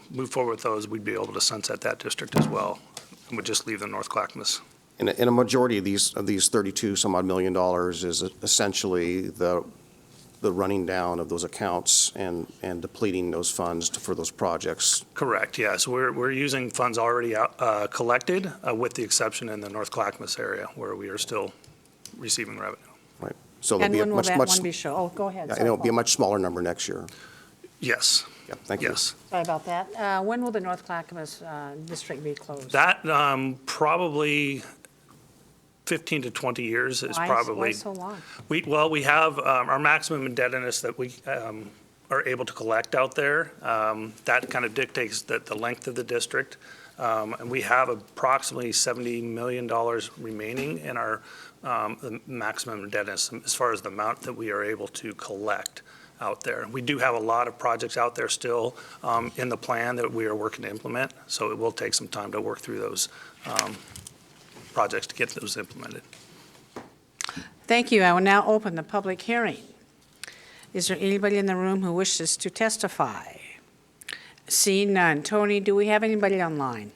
move forward with those, we'd be able to sunset that district as well, and would just leave the North Clackamas. And a majority of these 32 some odd $1 million is essentially the running down of those accounts and depleting those funds for those projects. Correct, yes. We're using funds already collected, with the exception in the North Clackamas area, where we are still receiving revenue. Right. So And there'll when be will a that much, one be shown? Oh, go ahead. and Sorry, it'll be a Paul. much smaller number next year. Yes. Yeah, thank you. Yes. Sorry about that. When will the North Clackamas district be closed? That probably 15 to 20 years is Why probably. so long? We have our maximum indebtedness that we are able to collect out there. That kind of dictates the length of the district. And we have approximately $70 million remaining in our the maximum indebtedness as far as the amount that we are able to collect out there. We do have a lot of projects out there still in the plan that we are working to implement, so it will take some time to work through those projects to get those implemented. Thank you. I will now open the public hearing. Is there anybody in the room who wishes to testify? Seeing none. Tony, do we have anybody online?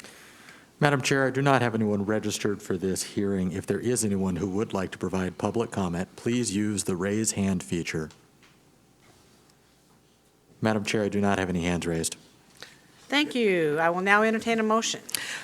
Madam Chair, I do not have anyone registered for this hearing. If there is anyone who would like to provide public comment, please use the raise hand feature. Madam Chair, I do not have any hands raised. Thank you. I will now entertain a motion.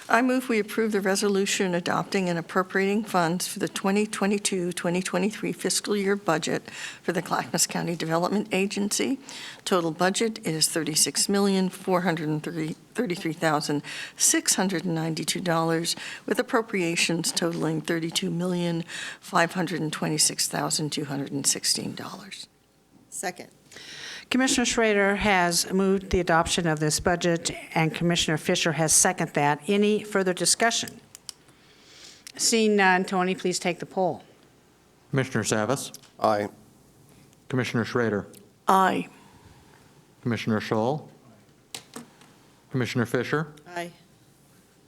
I move we approve the resolution adopting and appropriating funds for the 2022-2023 fiscal year budget for the Clackamas County Development Agency. Total budget is $36,433,692, with appropriations totaling $32,526,216. Second. Commissioner Schrader has moved the adoption of this budget, and Commissioner Fisher has seconded that. Any further discussion? Seeing none, Tony, please take the poll. Commissioner Savas? Aye. Commissioner Schrader? Aye. Commissioner Scholl? Commissioner Fisher? Aye.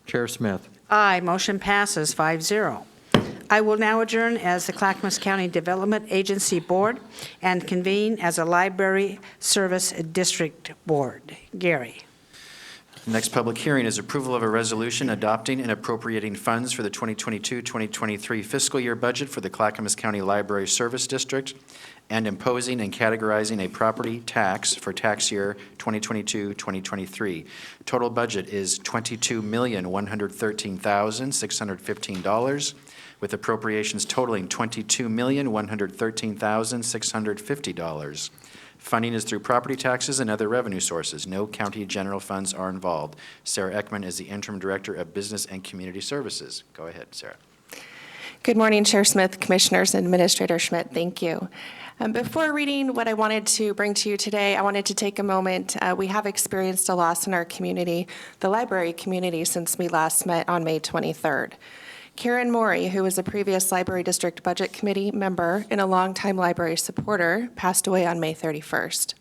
Chair Smith? Aye, motion passes 5-0. I will now adjourn as the Clackamas County Development Agency Board and convene as a Library Service District Board. Gary. Next public hearing is approval of a resolution adopting and appropriating funds for the 2022-2023 fiscal year budget for the Clackamas County Library Service District and imposing and categorizing a property tax for tax year 2022-2023. Total budget is $22,113,615, with appropriations totaling $22,113,650. Funding is through property taxes and other revenue sources. No county general funds are involved. Sarah Ekman is the Interim Director of Business and Community Services. Go ahead, Sarah. Good morning, Chair Smith, Commissioners, and Administrator Schmidt. Thank you. Before reading what I wanted to bring to you today, I wanted to take a moment. We have experienced a loss in our community, the library community, since we last met on May 23rd. Karen Morey, who was a previous Library District Budget Committee member and a longtime library supporter, passed away on May 31st.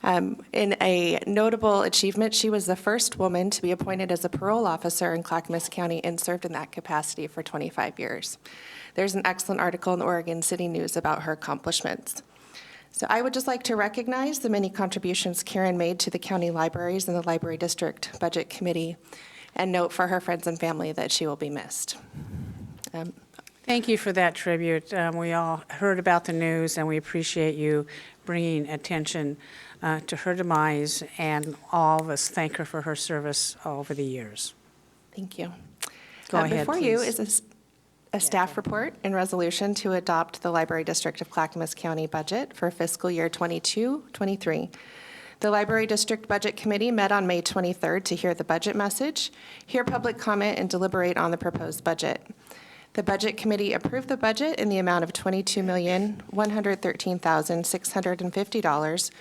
In a notable achievement, she was the first woman to be appointed as a parole officer in Clackamas County and served in that capacity for 25 years. There's an excellent article in the Oregon City News about her accomplishments. So I would just like to recognize the many contributions Karen made to the county libraries and the Library District Budget Committee, and note for her friends and family that she will be missed. Thank you for that tribute. We all heard about the news, and we appreciate you bringing attention to her demise, and all of us thank her for her service over the years. Thank you. Go ahead, Before please. you is a staff report and resolution to adopt the Library District of Clackamas County budget for fiscal year 22-23. The Library District Budget Committee met on May 23rd to hear the budget message, hear public comment, and deliberate on the proposed budget. The Budget Committee approved the budget in the amount of $22,113,650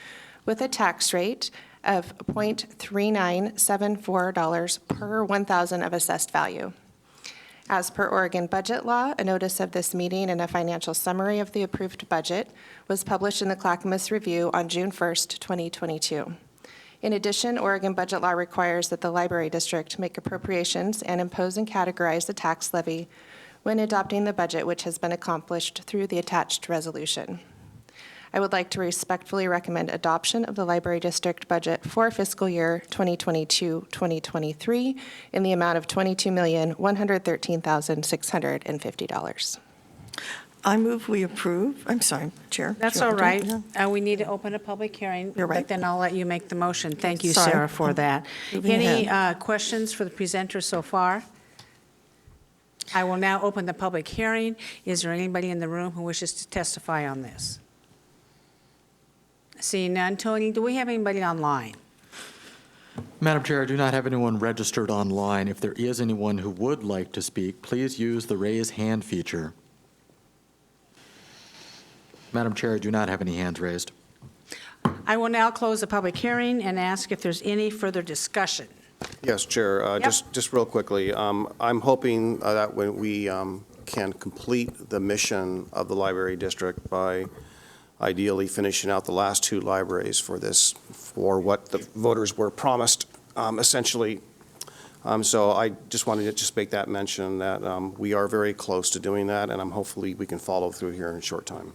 with a tax rate of $0.3974 per 1,000 of assessed value. As per Oregon budget law, a notice of this meeting and a financial summary of the approved budget was published in the Clackamas Review on June 1st, 2022. In addition, Oregon budget law requires that the Library District make appropriations and impose and categorize the tax levy when adopting the budget, which has been accomplished through the attached resolution. I would like to respectfully recommend adoption of the Library District budget for fiscal year 2022-2023 in the amount of $22,113,650. I move we approve. I'm sorry, Chair. That's all right. We need to open a public hearing. You're right. But then I'll let you make the motion. Thank you, Sorry. Sarah, for that. Moving Any ahead. questions for the presenter so far? I will now open the public hearing. Is there anybody in the room who wishes to testify on this? Seeing none. Tony, do we have anybody online? Madam Chair, I do not have anyone registered online. If there is anyone who would like to speak, please use the raise hand feature. Madam Chair, I do not have any hands raised. I will now close the public hearing and ask if there's any further discussion. Yes, Chair, just real quickly, I'm hoping that when we can complete the mission of the library district by ideally finishing out the last 2 libraries for what the voters were promised, essentially. So I just wanted to just make that mention that we are very close to doing that, and hopefully we can follow through here in a short time.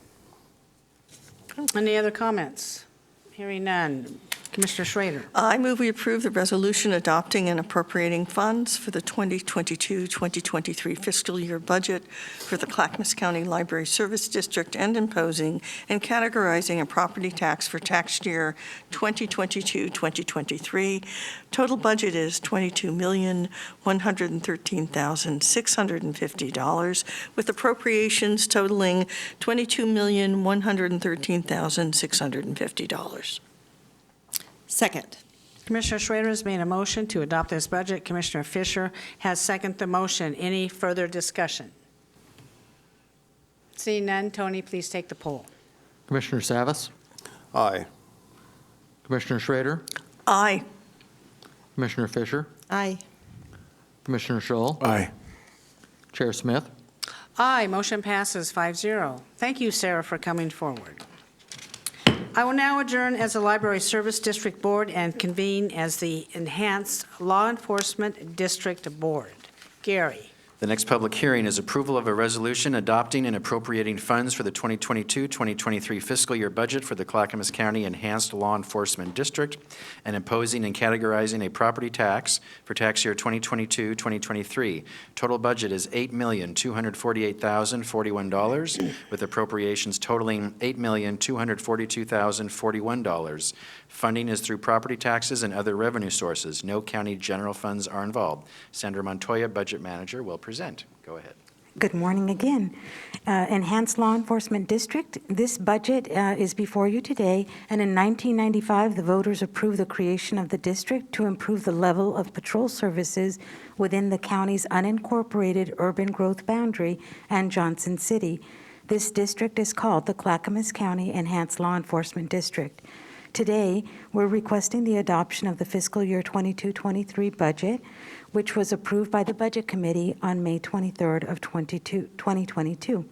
Any other comments? Hearing none. Commissioner Schrader. I move we approve the resolution adopting and appropriating funds for the 2022-2023 fiscal year budget for the Clackamas County Library Service District and imposing and categorizing a property tax for tax year 2022-2023. Total budget is $22,113,650, with appropriations totaling $22,113,650. Second. Commissioner Schrader has made a motion to adopt this budget. Commissioner Fisher has seconded the motion. Any further discussion? Seeing none, Tony, please take the poll. Commissioner Savas? Aye. Commissioner Schrader? Aye. Commissioner Fisher? Aye. Commissioner Scholl? Aye. Chair Smith? Aye, motion passes 5-0. Thank you, Sarah, for coming forward. I will now adjourn as the Library Service District Board and convene as the Enhanced Law Enforcement District Board. Gary. The next public hearing is approval of a resolution adopting and appropriating funds for the 2022-2023 fiscal year budget for the Clackamas County Enhanced Law Enforcement District and imposing and categorizing a property tax for tax year 2022-2023. Total budget is $8,248,041, with appropriations totaling $8,242,041. Funding is through property taxes and other revenue sources. No county general funds are involved. Sandra Montoya, Budget Manager, will present. Go ahead. Good morning again. Enhanced Law Enforcement District, this budget is before you today, and in 1995, the voters approved the creation of the district to improve the level of patrol services within the county's unincorporated urban growth boundary and Johnson City. This district is called the Clackamas County Enhanced Law Enforcement District. Today, we're requesting the adoption of the fiscal year 22-23 budget, which was approved by the Budget Committee on May 23rd of 2022.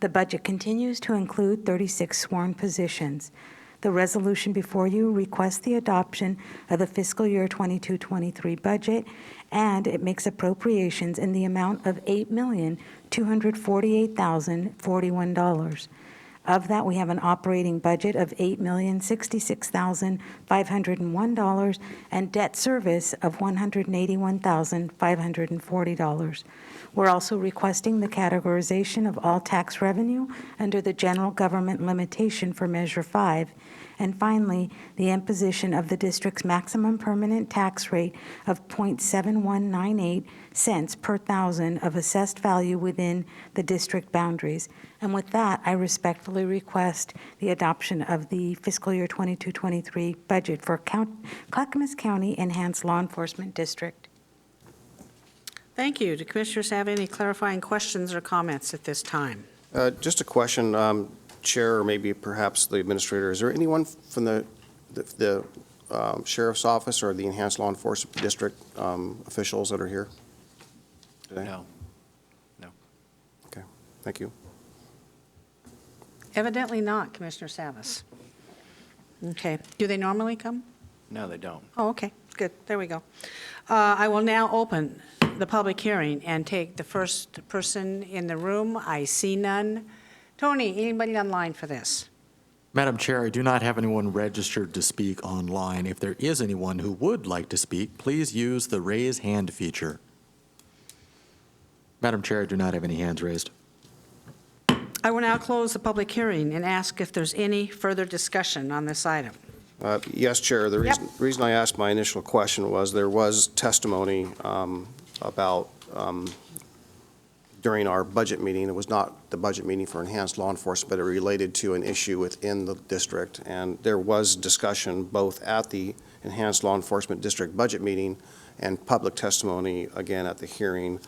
The budget continues to include 36 sworn positions. The resolution before you requests the adoption of the fiscal year 22-23 budget, and it makes appropriations in the amount of $8,248,041. Of that, we have an operating budget of $8,066,501 and debt service of $181,540. We're also requesting the categorization of all tax revenue under the general government limitation for Measure 5. And finally, the imposition of the district's maximum permanent tax rate of 0.7198 cents per thousand of assessed value within the district boundaries. And with that, I respectfully request the adoption of the fiscal year 22-23 budget for Clackamas County Enhanced Law Enforcement District. Thank you. Do commissioners have any clarifying questions or comments at this time? Just a question, Chair, or maybe perhaps the administrator. Is there anyone from the Sheriff's Office or the Enhanced Law Enforcement District officials that are here today? No. Okay, thank you. Evidently not, Commissioner Savas. Okay. Do they normally come? No, they don't. Oh, okay. Good. There we go. I will now open the public hearing and take the first person in the room. I see none. Tony, anybody online for this? Madam Chair, I do not have anyone registered to speak online. If there is anyone who would like to speak, please use the raise hand feature. Madam Chair, I do not have any hands raised. I will now close the public hearing and ask if there's any further discussion on this item. Yes, Chair. The reason I asked my initial question was there was testimony about during our budget meeting. It was not the budget meeting for enhanced law enforcement, but it related to an issue within the district. And there was discussion both at the enhanced law enforcement district budget meeting and public testimony again at the hearing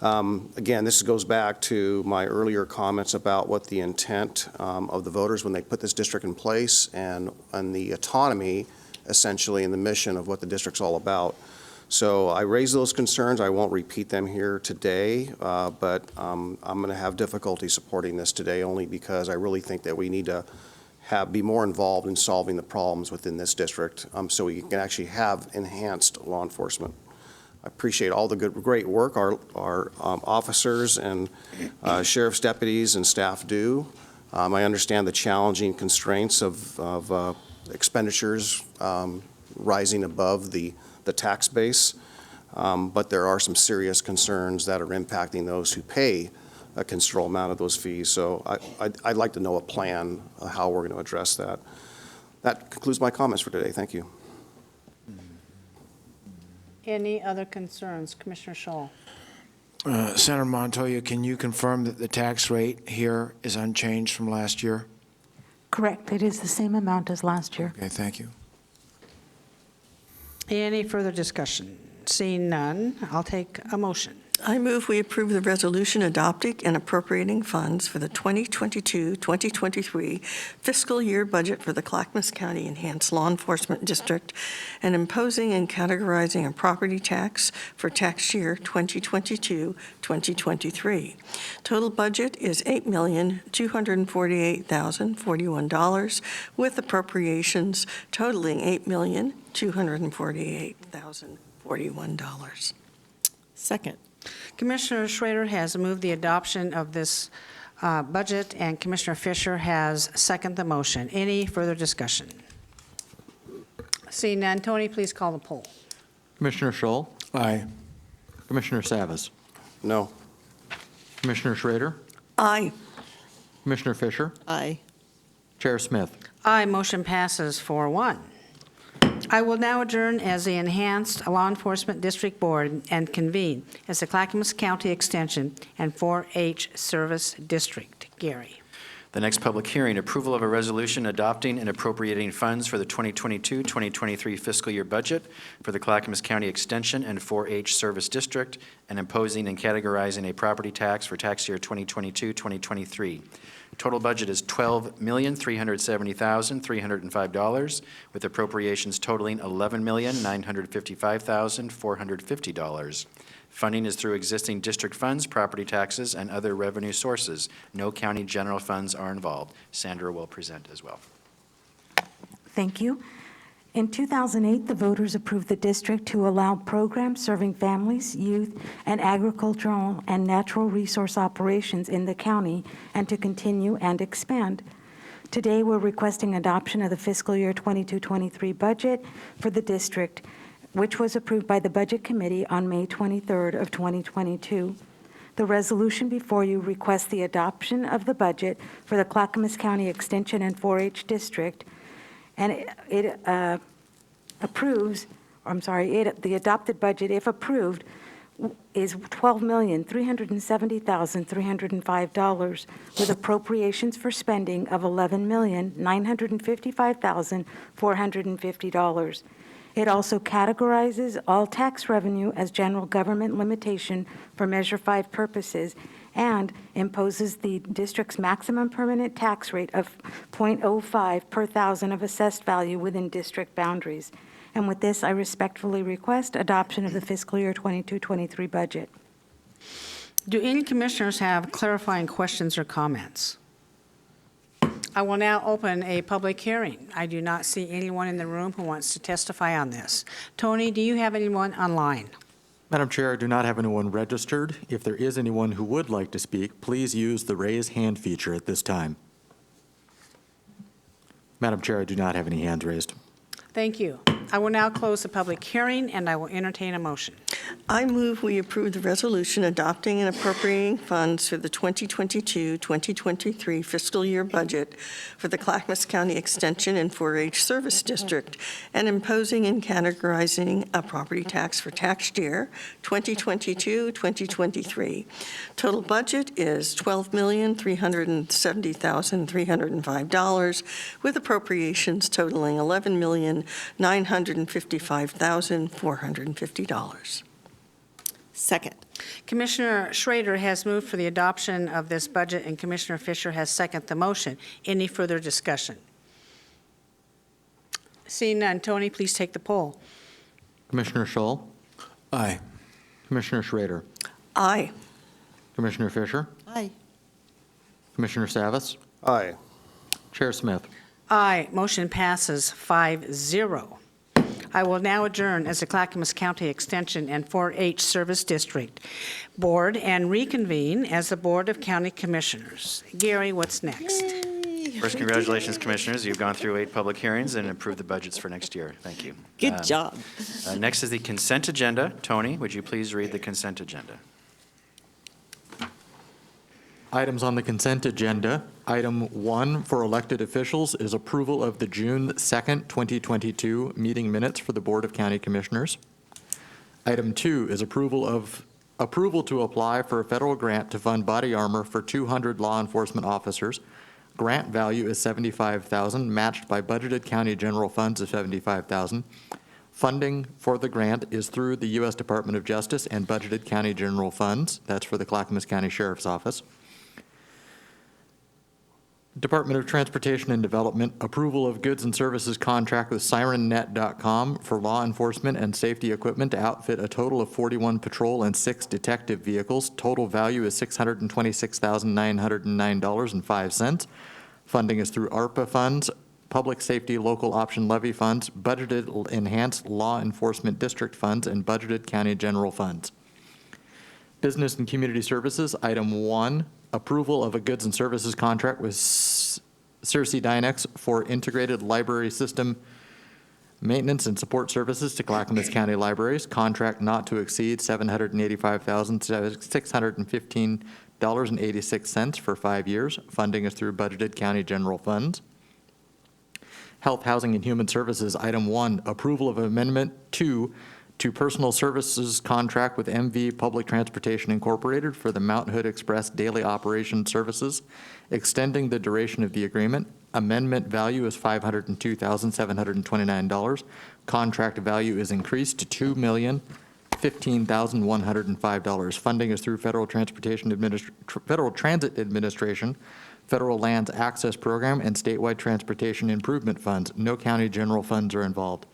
Again, this goes back to my earlier comments about what the intent of the voters when they put this district in place and the autonomy, essentially, and the mission of what the district's all about. So I raised those concerns. I won't repeat them here today, but I'm going to have difficulty supporting this today only because I really think that we need to be more involved in solving the problems within this district so we can actually have enhanced law enforcement. I appreciate all the great work our officers and sheriff's deputies and staff do. I understand the challenging constraints of expenditures rising above the tax base, but there are some serious concerns that are impacting those who pay a considerable amount of those fees. So I'd like to know a plan of how we're going to address that. That concludes my comments for today. Thank you. Any other concerns? Commissioner Scholl. Senator Montoya, can you confirm that the tax rate here is unchanged from last year? Correct. It is the same amount as last year. Okay, thank you. Any further discussion? Seeing none, I'll take a motion. I move we approve the resolution adopting and appropriating funds for the 2022-2023 fiscal year budget for the Clackamas County Enhanced Law Enforcement District and imposing and categorizing a property tax for tax year 2022-2023. Total budget is $8,248,041 with appropriations totaling $8,248,041. Second. Commissioner Schrader has moved the adoption of this budget, and Commissioner Fisher has seconded the motion. Any further discussion? Seeing none, Tony, please call the poll. Commissioner Scholl? Aye. Commissioner Savas? No. Commissioner Schrader? Aye. Commissioner Fisher? Aye. Chair Smith? Aye, motion passes 4-1. I will now adjourn as the Enhanced Law Enforcement District Board and convene as the Clackamas County Extension and 4-H Service District. Gary. The next public hearing, approval of a resolution adopting and appropriating funds for the 2022-2023 fiscal year budget for the Clackamas County Extension and 4-H Service District and imposing and categorizing a property tax for tax year 2022-2023. Total budget is $12,370,305 with appropriations totaling $11,955,450. Funding is through existing district funds, property taxes, and other revenue sources. No county general funds are involved. Sandra will present as well. Thank you. In 2008, the voters approved the district to allow programs serving families, youth, and agricultural and natural resource operations in the county and to continue and expand. Today, we're requesting adoption of the fiscal year 22-23 budget for the district, which was approved by the Budget Committee on May 23rd of 2022. The resolution before you requests the adoption of the budget for the Clackamas County Extension and 4-H District, and the adopted budget, if approved, is $12,370,305 with appropriations for spending of $11,955,450. It also categorizes all tax revenue as general government limitation for Measure 5 purposes and imposes the district's maximum permanent tax rate of 0.05 per thousand of assessed value within district boundaries. And with this, I respectfully request adoption of the fiscal year 22-23 budget. Do any commissioners have clarifying questions or comments? I will now open a public hearing. I do not see anyone in the room who wants to testify on this. Tony, do you have anyone online? Madam Chair, I do not have anyone registered. If there is anyone who would like to speak, please use the raise hand feature at this time. Madam Chair, I do not have any hands raised. Thank you. I will now close the public hearing, and I will entertain a motion. I move we approve the resolution adopting and appropriating funds for the 2022-2023 fiscal year budget for the Clackamas County Extension and 4-H Service District and imposing and categorizing a property tax for tax year 2022-2023. Total budget is $12,370,305 with appropriations totaling $11,955,450. Second. Commissioner Schrader has moved for the adoption of this budget, and Commissioner Fisher has seconded the motion. Any further discussion? Seeing none, Tony, please take the poll. Commissioner Schull, Aye. Commissioner Schrader, Aye. Commissioner Fisher, Aye. Commissioner Savas, Aye. Chair Smith. Aye, motion passes 5-0. I will now adjourn as the Clackamas County Extension and 4-H Service District Board and reconvene as the Board of County Commissioners. Gary, what's next? First, congratulations, Commissioners. You've gone through 8 public hearings and approved the budgets for next year. Thank you. Good job. Next is the consent agenda. Tony, would you please read the consent agenda? Items on the consent agenda. Item 1 for elected officials is approval of the June 2nd, 2022 meeting minutes for the Board of County Commissioners. Item 2 is approval to apply for a federal grant to fund body armor for 200 law enforcement officers. Grant value is $75,000, matched by budgeted county general funds of $75,000. Funding for the grant is through the U.S. Department of Justice and budgeted county general funds. That's for the Clackamas County Sheriff's Office. Department of Transportation and Development, approval of goods and services contract with SirenNet.com for law enforcement and safety equipment to outfit a total of 41 patrol and 6 detective vehicles. Total value is $626,909.05. Funding is through ARPA funds, Public Safety Local Option Levy funds, budgeted Enhanced Law Enforcement District funds, and budgeted county general funds. Business and Community Services, item 1, approval of a goods and services contract with Circe Dynex for integrated library system maintenance and support services to Clackamas County Libraries. Contract not to exceed $785,615.86 for 5 years. Funding is through budgeted county general funds. Health, Housing, and Human Services, item 1, approval of amendment 2 to personal services contract with MV Public Transportation Incorporated for the Mount Hood Express daily operation services, extending the duration of the agreement. Amendment value is $502,729. Contract value is increased to $2,015,105. Funding is through Federal Transit Administration, Federal Lands Access Program, and statewide transportation improvement funds. No county general funds are involved.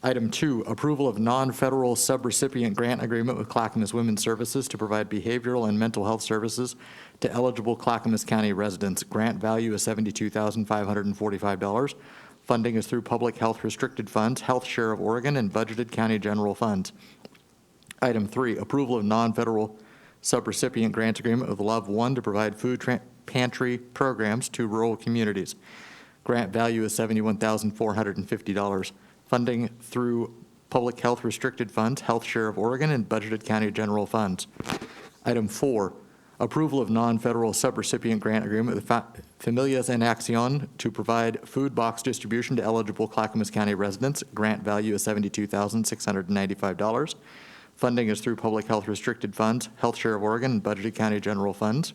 Item 2, approval of non-federal subrecipient grant agreement with Clackamas Women's Services to provide behavioral and mental health services to eligible Clackamas County residents. Grant value is $72,545. Funding is through Public Health Restricted Funds, Health Share of Oregon, and budgeted county general funds. Item 3, approval of non-federal subrecipient grant agreement with Love One to provide food pantry programs to rural communities. Grant value is $71,450. Funding through Public Health Restricted Funds, Health Share of Oregon, and budgeted county general funds. Item 4, approval of non-federal subrecipient grant agreement with Familias en Acción to provide food box distribution to eligible Clackamas County residents. Grant value is $72,695. Funding is through Public Health Restricted Funds, Health Share of Oregon, and budgeted county general funds.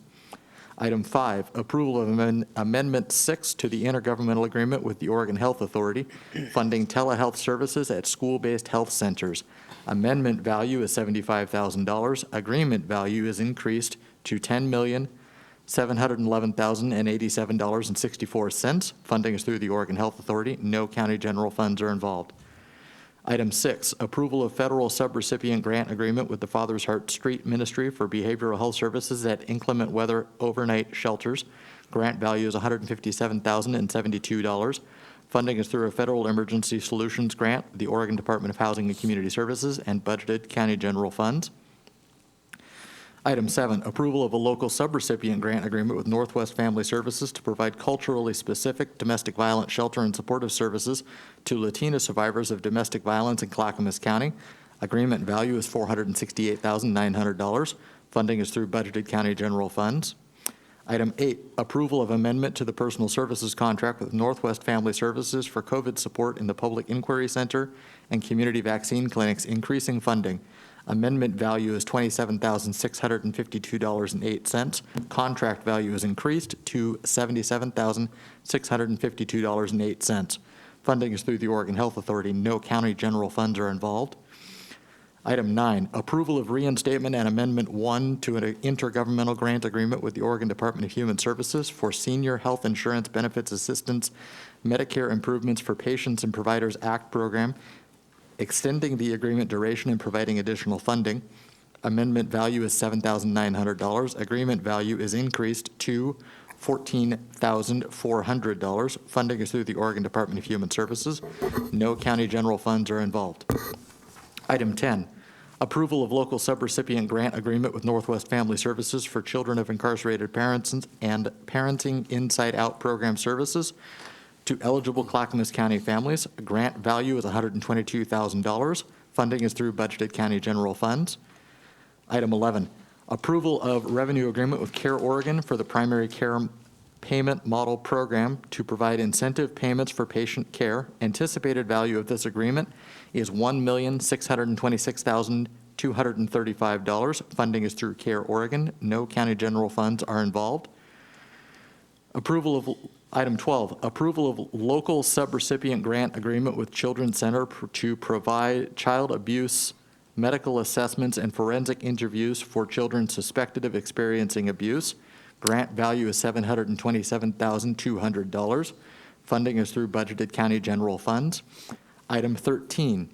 Item 5, approval of Amendment 6 to the intergovernmental agreement with the Oregon Health Authority, funding telehealth services at school-based health centers. Amendment value is $75,000. Agreement value is increased to $10,711,087.64. Funding is through the Oregon Health Authority. No county general funds are involved. Item 6, approval of federal subrecipient grant agreement with the Father's Heart Street Ministry for behavioral health services at inclement weather overnight shelters. Grant value is $157,072. Funding is through a federal emergency solutions grant, the Oregon Department of Housing and Community Services, and budgeted county general funds. Item 7, approval of a local subrecipient grant agreement with Northwest Family Services to provide culturally specific domestic violence shelter and supportive services to Latina survivors of domestic violence in Clackamas County. Agreement value is $468,900. Funding is through budgeted county general funds. Item 8, approval of amendment to the personal services contract with Northwest Family Services for COVID support in the Public Inquiry Center and community vaccine clinics, increasing funding. Amendment value is $27,652.08. Contract value is increased to $77,652.08. Funding is through the Oregon Health Authority. No county general funds are involved. Item 9, approval of reinstatement and amendment 1 to an intergovernmental grant agreement with the Oregon Department of Human Services for Senior Health Insurance Benefits Assistance Medicare Improvements for Patients and Providers Act program, extending the agreement duration and providing additional funding. Amendment value is $7,900. Agreement value is increased to $14,400. Funding is through the Oregon Department of Human Services. No county general funds are involved. Item 10, approval of local subrecipient grant agreement with Northwest Family Services for children of incarcerated parents and Parenting Inside Out program services to eligible Clackamas County families. Grant value is $122,000. Funding is through budgeted county general funds. Item 11, approval of revenue agreement with Care Oregon for the primary care payment model program to provide incentive payments for patient care. Anticipated value of this agreement is $1,626,235. Funding is through Care Oregon. No county general funds are involved. Approval of item 12, approval of local subrecipient grant agreement with Children's Center to provide child abuse medical assessments and forensic interviews for children suspected of experiencing abuse. Grant value is $727,200. Funding is through budgeted county general funds. Item 13,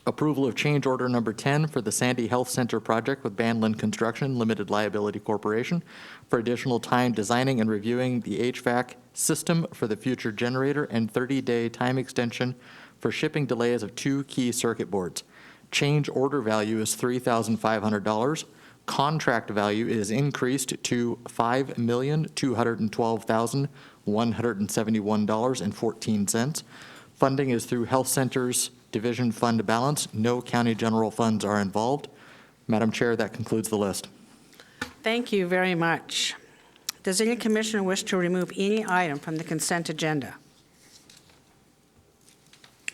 approval of change order number 10 for the Sandy Health Center project with Banlin Construction Limited Liability Corporation for additional time designing and reviewing the HVAC system for the future generator and 30-day time extension for shipping delays of 2 key circuit boards. Change order value is $3,500. Contract value is increased to $5,212,171.14. Funding is through Health Centers Division Fund Balance. No county general funds are involved. Madam Chair, that concludes the list. Thank you very much. Does any commissioner wish to remove any item from the consent agenda?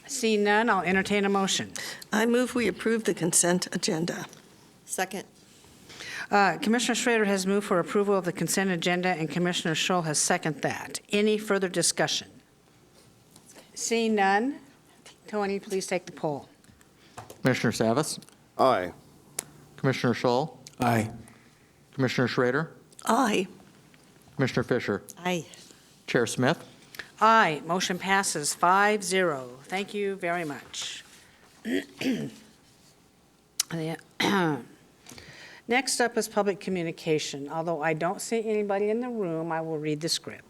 Seeing none, I'll entertain a motion. I move we approve the consent agenda. Second. Commissioner Schrader has moved for approval of the consent agenda, and Commissioner Scholl has seconded that. Any further discussion? Seeing none, Tony, please take the poll. Commissioner Savas? Aye. Commissioner Scholl? Aye. Commissioner Schrader? Aye. Commissioner Fisher? Aye. Chair Smith? Aye, motion passes 5-0. Thank you very much. Next up is public communication. Although I don't see anybody in the room, I will read the script.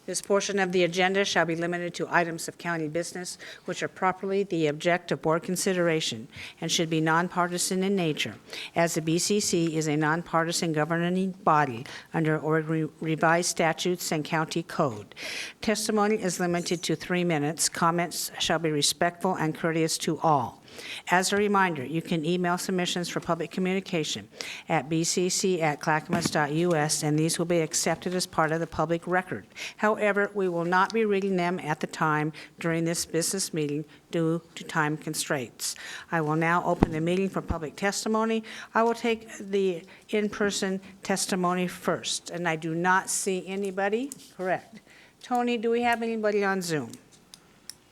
This portion of the agenda shall be limited to items of county business which are properly the object of board consideration and should be nonpartisan in nature, as the BCC is a nonpartisan governing body under Oregon revised statutes and county code. Testimony is limited to 3 minutes. Comments shall be respectful and courteous to all. As a reminder, you can email submissions for public communication at bcc@clackamas.us, and these will be accepted as part of the public record. However, we will not be reading them at the time during this business meeting due to time constraints. I will now open the meeting for public testimony. I will take the in-person testimony first, and I do not see anybody. Correct. Tony, do we have anybody on Zoom?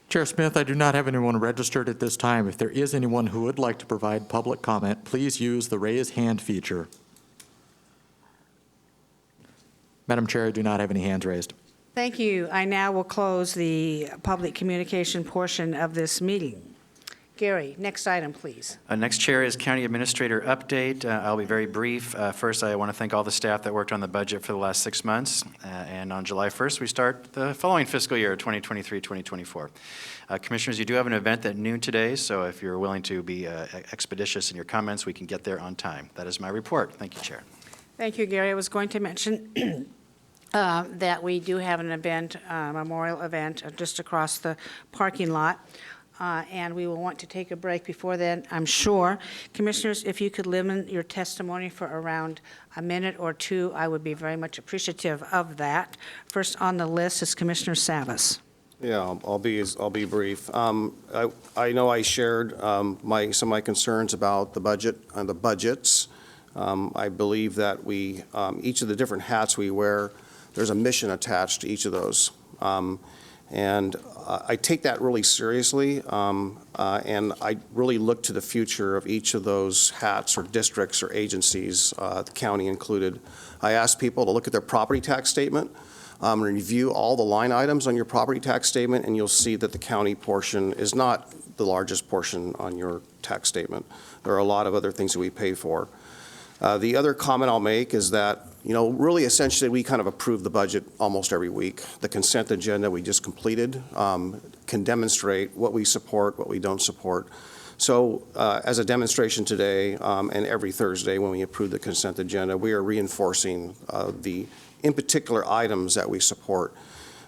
Chair Smith, I do not have anyone registered at this time. If there is anyone who would like to provide public comment, please use the raise hand feature. Madam Chair, I do not have any hands raised. Thank you. I now will close the public communication portion of this meeting. Gary, next item, please. Next, Chair, is County Administrator update. I'll be very brief. First, I want to thank all the staff that worked on the budget for the last 6 months. And on July 1st, we start the following fiscal year, 2023-2024. Commissioners, you do have an event at noon today, so if you're willing to be expeditious in your comments, we can get there on time. That is my report. Thank you, Chair. Thank you, Gary. I was going to mention that we do have an event, memorial event, just across the parking lot. And we will want to take a break before then, I'm sure. Commissioners, if you could limit your testimony for around a minute or two, I would be very much appreciative of that. First on the list is Commissioner Savas. Yeah, I'll be brief. I know I shared some of my concerns about the budget and the budgets. I believe that we, each of the different hats we wear, there's a mission attached to each of those. And I take that really seriously, and I really look to the future of each of those hats or districts or agencies, the county included. I ask people to look at their property tax statement, review all the line items on your property tax statement, and you'll see that the county portion is not the largest portion on your tax statement. There are a lot of other things that we pay for. The other comment I'll make is that, really essentially we kind of approve the budget almost every week. The consent agenda we just completed can demonstrate what we support, what we don't support. So as a demonstration today and every Thursday when we approve the consent agenda, we are reinforcing in particular items that we support.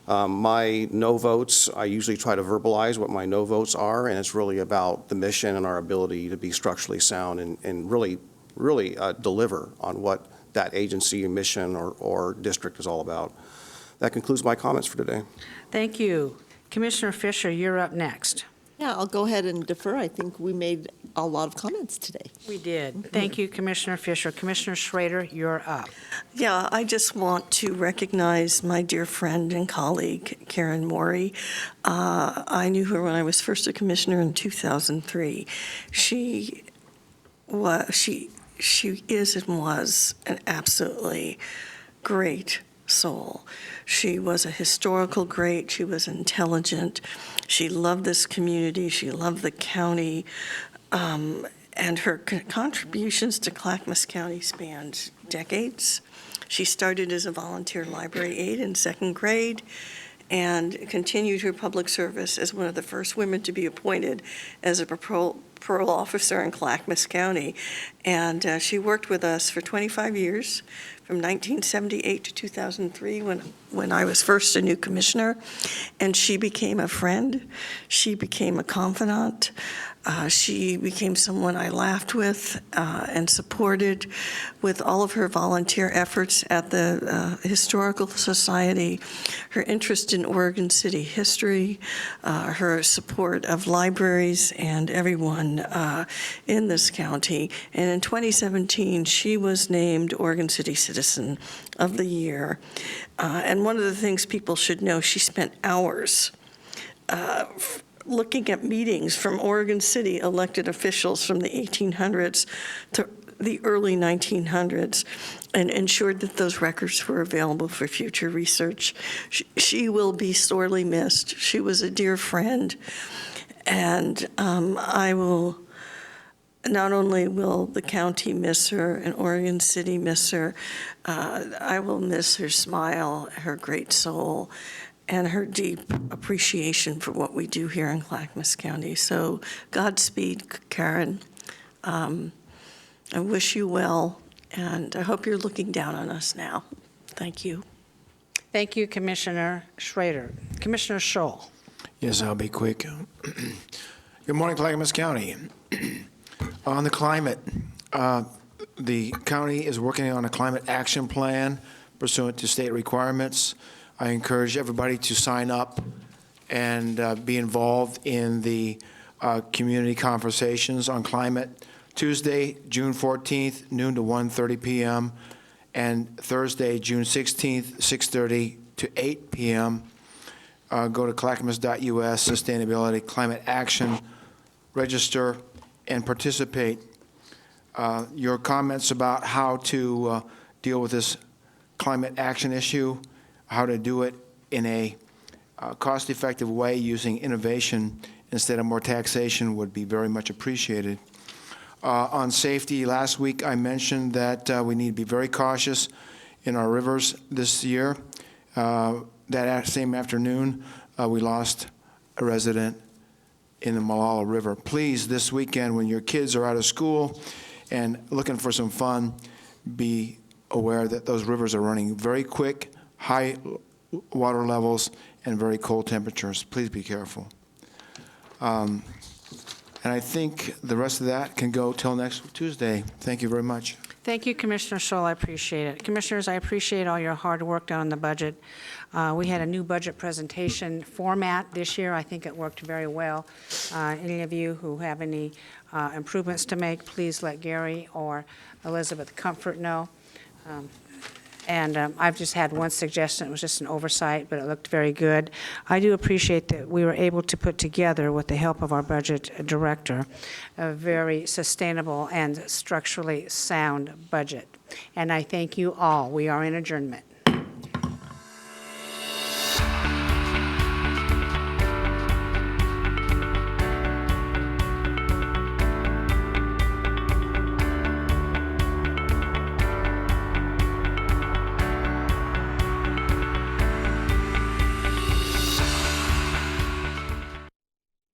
My no votes, I usually try to verbalize what my no votes are, and it's really about the mission and our ability to be structurally sound and really deliver on what that agency, mission, or district is all about. That concludes my comments for today. Thank you. Commissioner Fisher, you're up next. Yeah, I'll go ahead and defer. I think we made a lot of comments today. We did. Thank you, Commissioner Fisher. Commissioner Schrader, you're up. Yeah, I just want to recognize my dear friend and colleague, Karen Morey. I knew her when I was first a commissioner in 2003. She is and was an absolutely great soul. She was a historical great. She was intelligent. She loved this community. She loved the county. And her contributions to Clackamas County spanned decades. She started as a volunteer library aide in second grade and continued her public service as one of the first women to be appointed as a parole officer in Clackamas County. And she worked with us for 25 years, from 1978 to 2003 when I was first a new commissioner. And she became a friend. She became a confidant. She became someone I laughed with and supported with all of her volunteer efforts at the Historical Society, her interest in Oregon City history, her support of libraries and everyone in this county. And in 2017, she was named Oregon City Citizen of the Year. And one of the things people should know, she spent hours looking at meetings from Oregon City elected officials from the 1800s to the early 1900s and ensured that those records were available for future research. She will be sorely missed. She was a dear friend. And I will, not only will the county miss her and Oregon City miss her, I will miss her smile, her great soul, and her deep appreciation for what we do here in Clackamas County. So Godspeed, Karen. I wish you well, and I hope you're looking down on us now. Thank you. Thank you, Commissioner Schrader. Commissioner Scholl. Yes, I'll be quick. Good morning, Clackamas County. On the climate, the county is working on a climate action plan pursuant to state requirements. I encourage everybody to sign up and be involved in the community conversations on climate. Tuesday, June 14th, noon to 1:30 p.m., and Thursday, June 16th, 6:30 to 8 p.m. Go to clackamas.us, Sustainability Climate Action, register and participate. Your comments about how to deal with this climate action issue, how to do it in a cost-effective way using innovation instead of more taxation would be very much appreciated. On safety, last week I mentioned that we need to be very cautious in our rivers this year. That same afternoon, we lost a resident in the Malala River. Please, this weekend, when your kids are out of school and looking for some fun, be aware that those rivers are running very quick, high water levels, and very cold temperatures. Please be careful. And I think the rest of that can go till next Tuesday. Thank you very much. Thank you, Commissioner Scholl. I appreciate it. Commissioners, I appreciate all your hard work done on the budget. We had a new budget presentation format this year. I think it worked very well. Any of you who have any improvements to make, please let Gary or Elizabeth Comfort know. And I've just had one suggestion. It was just an oversight, but it looked very good. I do appreciate that we were able to put together, with the help of our budget director, a very sustainable and structurally sound budget. And I thank you all. We are in adjournment.